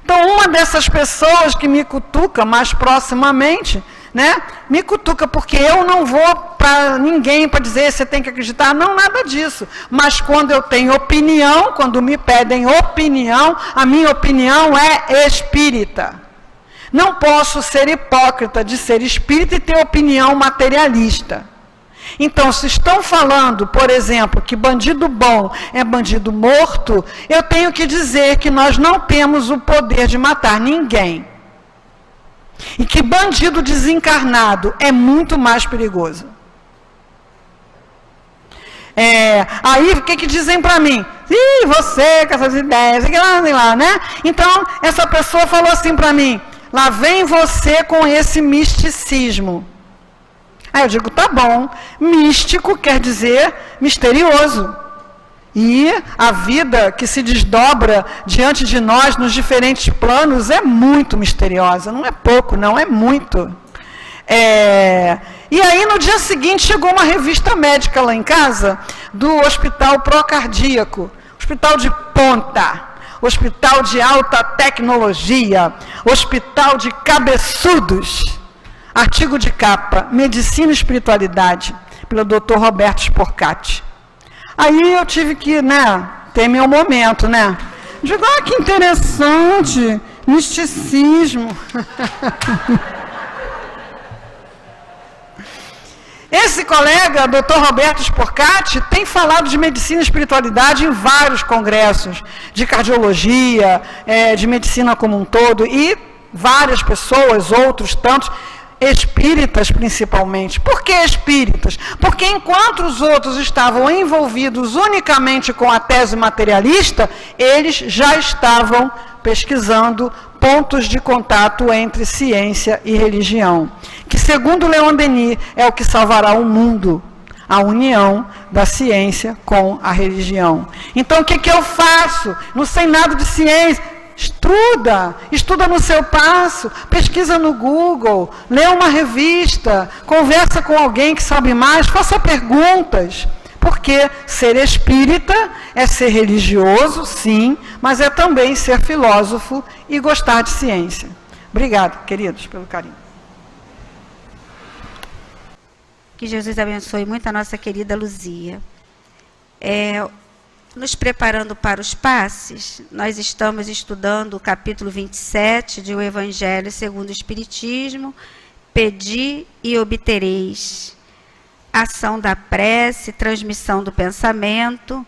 Então, uma dessas pessoas que me cutuca mais proximamente, né, me cutuca porque eu não vou para ninguém para dizer você tem que acreditar, não, nada disso. Mas quando eu tenho opinião, quando me pedem opinião, a minha opinião é espírita. Não posso ser hipócrita de ser espírita e ter opinião materialista. Então, se estão falando, por exemplo, que bandido bom é bandido morto, eu tenho que dizer que nós não temos o poder de matar ninguém. E que bandido desencarnado é muito mais perigoso. Aí, o que dizem para mim? Ih, você com essas ideias, sei lá, né? Então, essa pessoa falou assim para mim, lá vem você com esse misticismo. Aí eu digo, tá bom, místico quer dizer misterioso. E a vida que se desdobra diante de nós nos diferentes planos é muito misteriosa, não é pouco, não, é muito. E aí no dia seguinte chegou uma revista médica lá em casa, do Hospital Procardíaco, hospital de ponta, hospital de alta tecnologia, hospital de cabeçudos. Artigo de capa, Medicina e Espiritualidade, pelo Dr. Roberto Sporcati. Aí eu tive que, ter meu momento, Digo, que interessante, misticismo. Esse colega, Dr. Roberto Sporcati, tem falado de medicina e espiritualidade em vários congressos, de cardiologia, de medicina como um todo, e várias pessoas, outros tantos, espíritas principalmente. Por que espíritas? Porque enquanto os outros estavam envolvidos unicamente com a tese materialista, eles já estavam pesquisando pontos de contato entre ciência e religião, que segundo Leon Denis é o que salvará o mundo, a união da ciência com a religião. Então o que eu faço? Não sei nada de ciência. Estuda no seu passo, pesquisa no Google, lê uma revista, conversa com alguém que sabe mais, faça perguntas, porque ser espírita é ser religioso, sim, mas é também ser filósofo e gostar de ciência. Obrigado, queridos, pelo carinho. Que Jesus abençoe muito a nossa querida Luzia. Nos preparando para os passes, nós estamos estudando o capítulo 27 de O Evangelho segundo o Espiritismo, Pedi e obtereis. Ação da prece, transmissão do pensamento.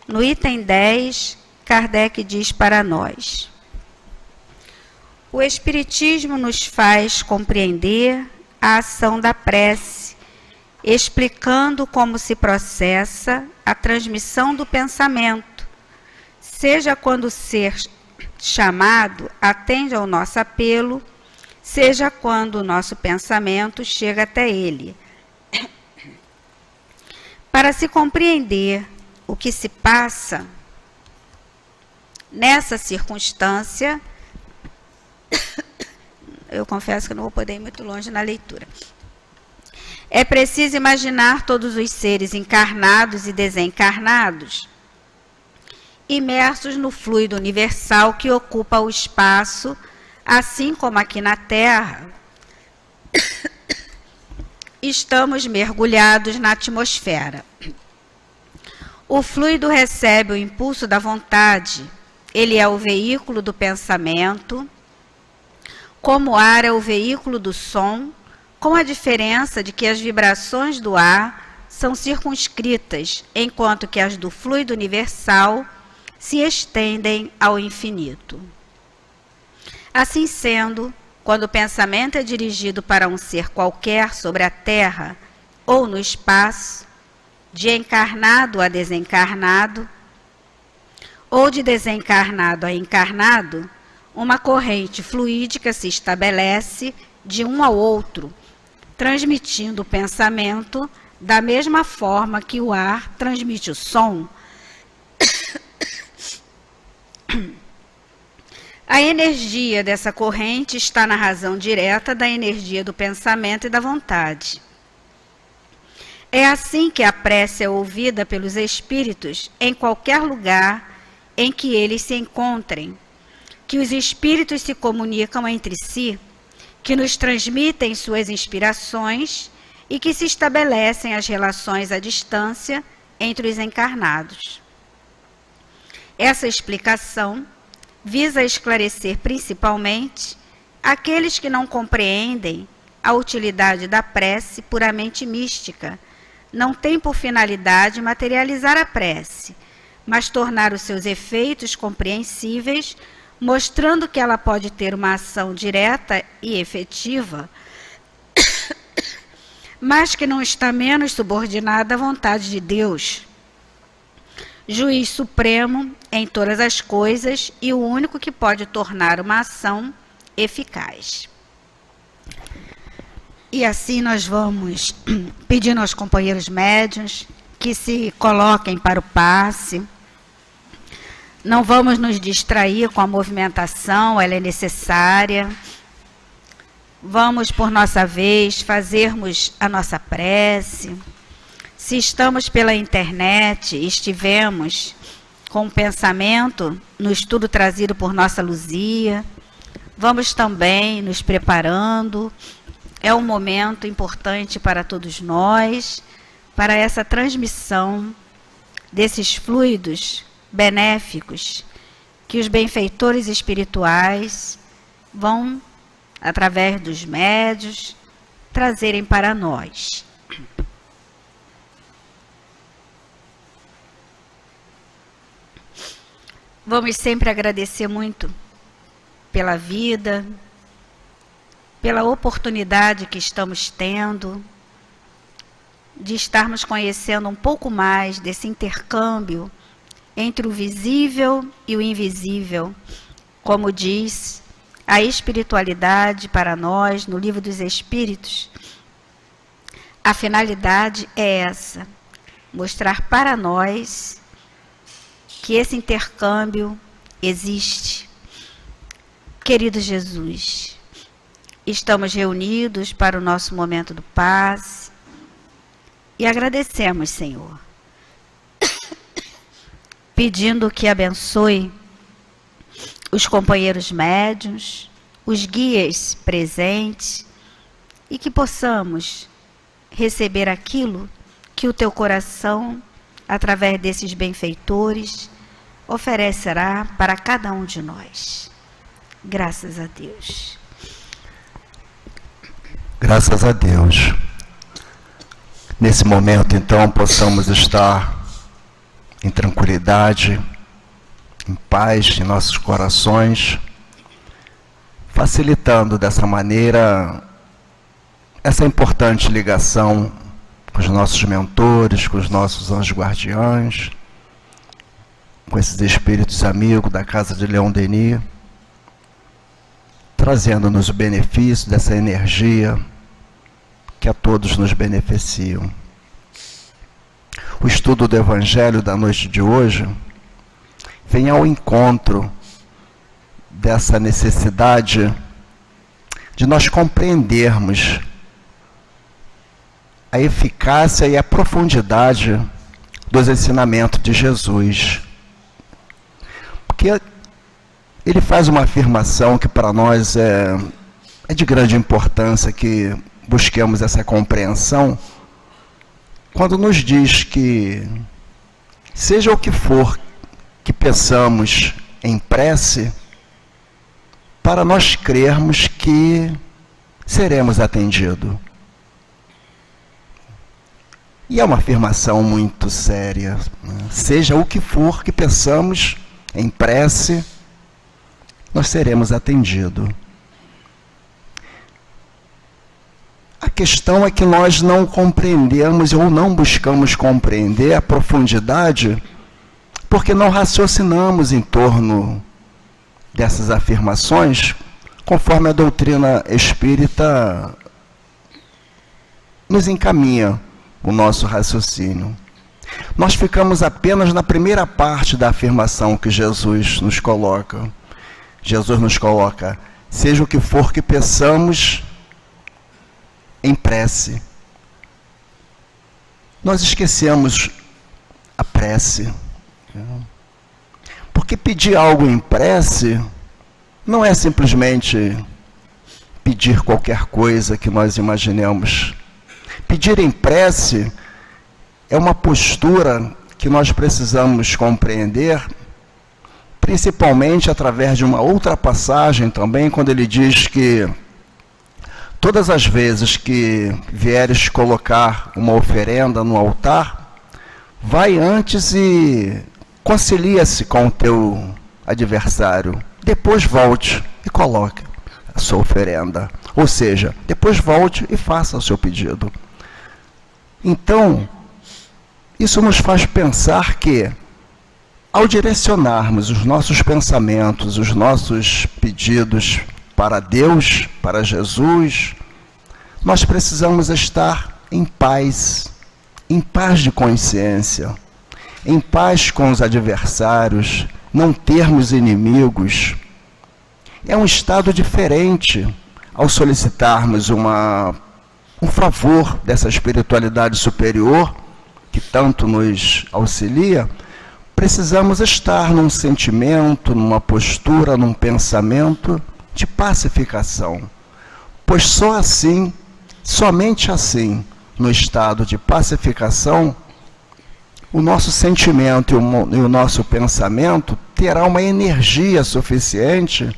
No item 10, Kardec diz para nós: O Espiritismo nos faz compreender a ação da prece, explicando como se processa a transmissão do pensamento, seja quando o ser chamado atende ao nosso apelo, seja quando o nosso pensamento chega até ele. Para se compreender o que se passa nessa circunstância, eu confesso que não vou poder ir muito longe na leitura. É preciso imaginar todos os seres encarnados e desencarnados imersos no fluido universal que ocupa o espaço, assim como aqui na Terra estamos mergulhados na atmosfera. O fluido recebe o impulso da vontade, ele é o veículo do pensamento, como o ar é o veículo do som, com a diferença de que as vibrações do ar são circunscritas, enquanto que as do fluido universal se estendem ao infinito. Assim sendo, quando o pensamento é dirigido para um ser qualquer sobre a Terra ou no espaço, de encarnado a desencarnado, ou de desencarnado a encarnado, uma corrente fluídica se estabelece de um ao outro, transmitindo o pensamento da mesma forma que o ar transmite o som. A energia dessa corrente está na razão direta da energia do pensamento e da vontade. É assim que a prece é ouvida pelos espíritos em qualquer lugar em que eles se encontrem, que os espíritos se comunicam entre si, que nos transmitem suas inspirações e que se estabelecem as relações à distância entre os encarnados. Essa explicação visa esclarecer principalmente aqueles que não compreendem a utilidade da prece puramente mística. Não tem por finalidade materializar a prece, mas tornar os seus efeitos compreensíveis, mostrando que ela pode ter uma ação direta e efetiva, mas que não está menos subordinada à vontade de Deus, juiz supremo em todas as coisas e o único que pode tornar uma ação eficaz. E assim nós vamos pedindo aos companheiros médiuns que se coloquem para o passe. Não vamos nos distrair com a movimentação, ela é necessária. Vamos, por nossa vez, fazermos a nossa prece. Se estamos pela internet, estivemos com o pensamento no estudo trazido por nossa Luzia, vamos também nos preparando. É um momento importante para todos nós, para essa transmissão desses fluidos benéficos que os benfeitores espirituais vão, através dos médiuns, trazerem para nós. Vamos sempre agradecer muito pela vida, pela oportunidade que estamos tendo de estarmos conhecendo um pouco mais desse intercâmbio entre o visível e o invisível. Como diz a espiritualidade para nós no Livro dos Espíritos, a finalidade é essa, mostrar para nós que esse intercâmbio existe. Querido Jesus, estamos reunidos para o nosso momento do passe e agradecemos, Senhor, pedindo que abençoe os companheiros médiuns, os guias presentes e que possamos receber aquilo que o teu coração, através desses benfeitores, oferecerá para cada um de nós. Graças a Deus. Graças a Deus. Nesse momento, então, possamos estar em tranquilidade, em paz em nossos corações, facilitando dessa maneira essa importante ligação com os nossos mentores, com os nossos anjos guardiães, com esses espíritos amigos da casa de Leon Denis, trazendo-nos o benefício dessa energia que a todos nos beneficiam. O estudo do Evangelho da noite de hoje vem ao encontro dessa necessidade de nós compreendermos a eficácia e a profundidade dos ensinamentos de Jesus. Porque ele faz uma afirmação que para nós é de grande importância, que busquemos essa compreensão, quando nos diz que, seja o que for que peçamos em prece, para nós crermos que seremos atendidos. E é uma afirmação muito séria, né? Seja o que for que peçamos em prece, nós seremos atendidos. A questão é que nós não compreendemos ou não buscamos compreender a profundidade, porque não raciocinamos em torno dessas afirmações, conforme a doutrina espírita nos encaminha o nosso raciocínio. Nós ficamos apenas na primeira parte da afirmação que Jesus nos coloca. Jesus nos coloca, seja o que for que peçamos em prece. Nós esquecemos a prece. Porque pedir algo em prece não é simplesmente pedir qualquer coisa que nós imaginemos. Pedir em prece é uma postura que nós precisamos compreender, principalmente através de uma outra passagem também, quando ele diz que todas as vezes que vieres colocar uma oferenda no altar, vai antes e concilia-se com o teu adversário. Depois volte e coloque a sua oferenda. Ou seja, depois volte e faça o seu pedido. Então, isso nos faz pensar que, ao direcionarmos os nossos pensamentos, os nossos pedidos para Deus, para Jesus, nós precisamos estar em paz de consciência, em paz com os adversários, não termos inimigos. É um estado diferente ao solicitarmos um favor dessa espiritualidade superior, que tanto nos auxilia. Precisamos estar num sentimento, numa postura, num pensamento de pacificação. Pois só assim, somente assim, no estado de pacificação, o nosso sentimento e o nosso pensamento terá uma energia suficiente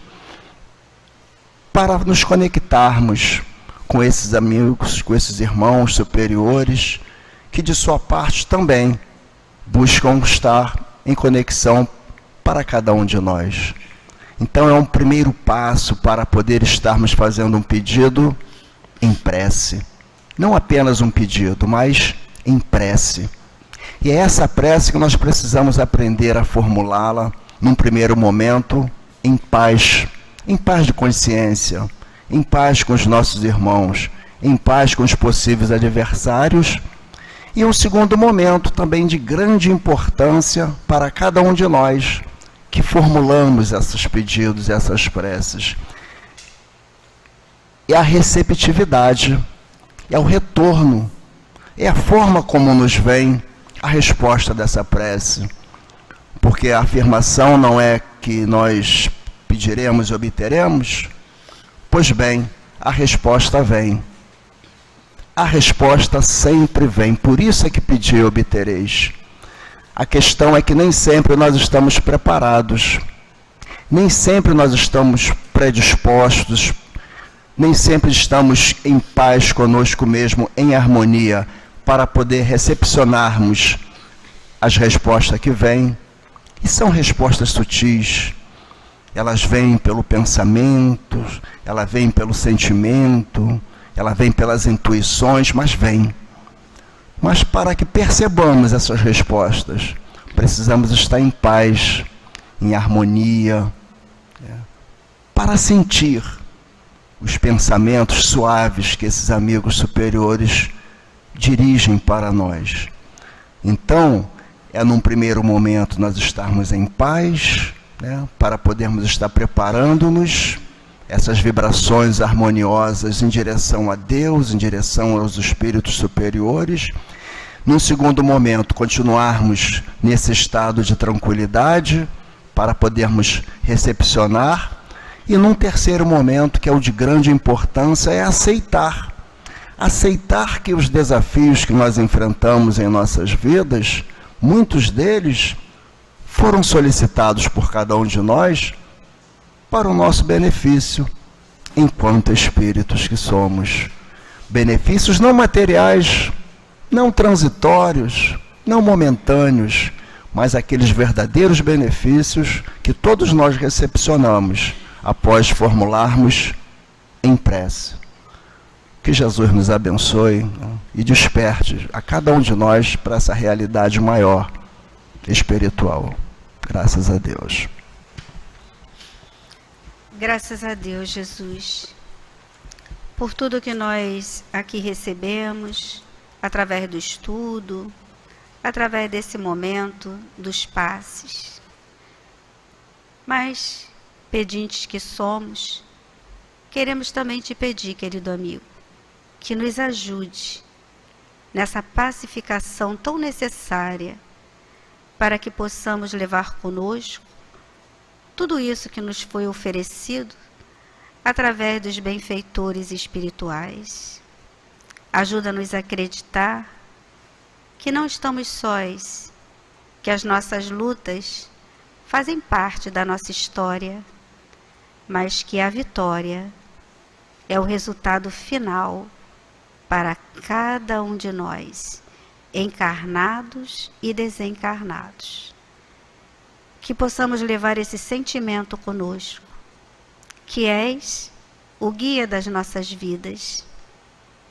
para nos conectarmos com esses amigos, com esses irmãos superiores, que de sua parte também buscam estar em conexão para cada um de nós. Então é um primeiro passo para poder estarmos fazendo um pedido em prece. Não apenas um pedido, mas em prece. E é essa prece que nós precisamos aprender a formulá-la num primeiro momento em paz de consciência, em paz com os nossos irmãos, em paz com os possíveis adversários, e um segundo momento também de grande importância para cada um de nós que formulamos esses pedidos, essas preces. É a receptividade, é o retorno, é a forma como nos vem a resposta dessa prece. Porque a afirmação não é que nós pediremos e obteremos. Pois bem, a resposta vem. A resposta sempre vem. Por isso é que pedi e obtereis. A questão é que nem sempre nós estamos preparados. Nem sempre nós estamos predispostos. Nem sempre estamos em paz conosco mesmo, em harmonia, para poder recepcionarmos as respostas que vêm. E são respostas sutis. elas vêm pelo pensamento, elas vêm pelo sentimento, elas vêm pelas intuições, mas vêm. Mas para que percebamos essas respostas, precisamos estar em paz, em harmonia, para sentir os pensamentos suaves que esses amigos superiores dirigem para nós. Então, num primeiro momento nós estarmos em paz, para podermos estar preparando-nos, essas vibrações harmoniosas em direção a Deus, em direção aos espíritos superiores. Num segundo momento, continuarmos nesse estado de tranquilidade, para podermos recepcionar. E num terceiro momento, que é o de grande importância, é aceitar. Aceitar que os desafios que nós enfrentamos em nossas vidas, muitos deles foram solicitados por cada um de nós para o nosso benefício, enquanto espíritos que somos. Benefícios não materiais, não transitórios, não momentâneos, mas aqueles verdadeiros benefícios que todos nós recepcionamos após formularmos em prece. Que Jesus nos abençoe e desperte a cada um de nós para essa realidade maior espiritual. Graças a Deus. Graças a Deus, Jesus, por tudo que nós aqui recebemos, através do estudo, através desse momento dos passes. Mas, pedintes que somos, queremos também te pedir, querido amigo, que nos ajude nessa pacificação tão necessária para que possamos levar conosco tudo isso que nos foi oferecido através dos benfeitores espirituais. Ajuda-nos a acreditar que não estamos sós, que as nossas lutas fazem parte da nossa história, mas que a vitória é o resultado final para cada um de nós, encarnados e desencarnados. Que possamos levar esse sentimento conosco, que és o guia das nossas vidas,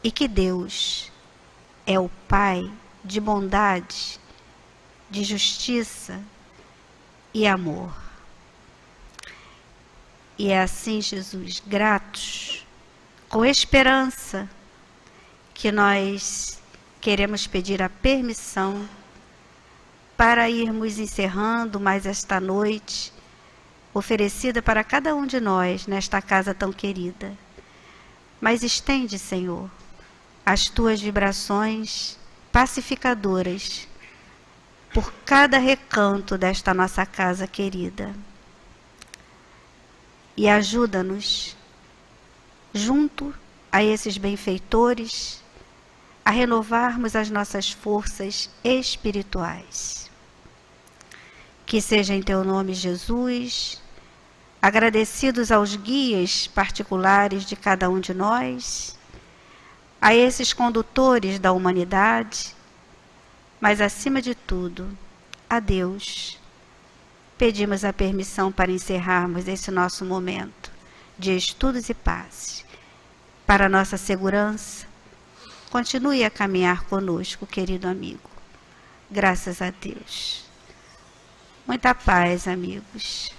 e que Deus é o Pai de bondade, de justiça e amor. E é assim, Jesus, gratos, com esperança, que nós queremos pedir a permissão para irmos encerrando mais esta noite, oferecida para cada um de nós nesta casa tão querida. Mas estende, Senhor, as tuas vibrações pacificadoras por cada recanto desta nossa casa querida. E ajuda-nos, junto a esses benfeitores, a renovarmos as nossas forças espirituais. Que seja em teu nome, Jesus, agradecidos aos guias particulares de cada um de nós, a esses condutores da humanidade, mas acima de tudo, a Deus, pedimos a permissão para encerrarmos esse nosso momento de estudos e paz. Para nossa segurança, continue a caminhar conosco, querido amigo. Graças a Deus. Muita paz, amigos.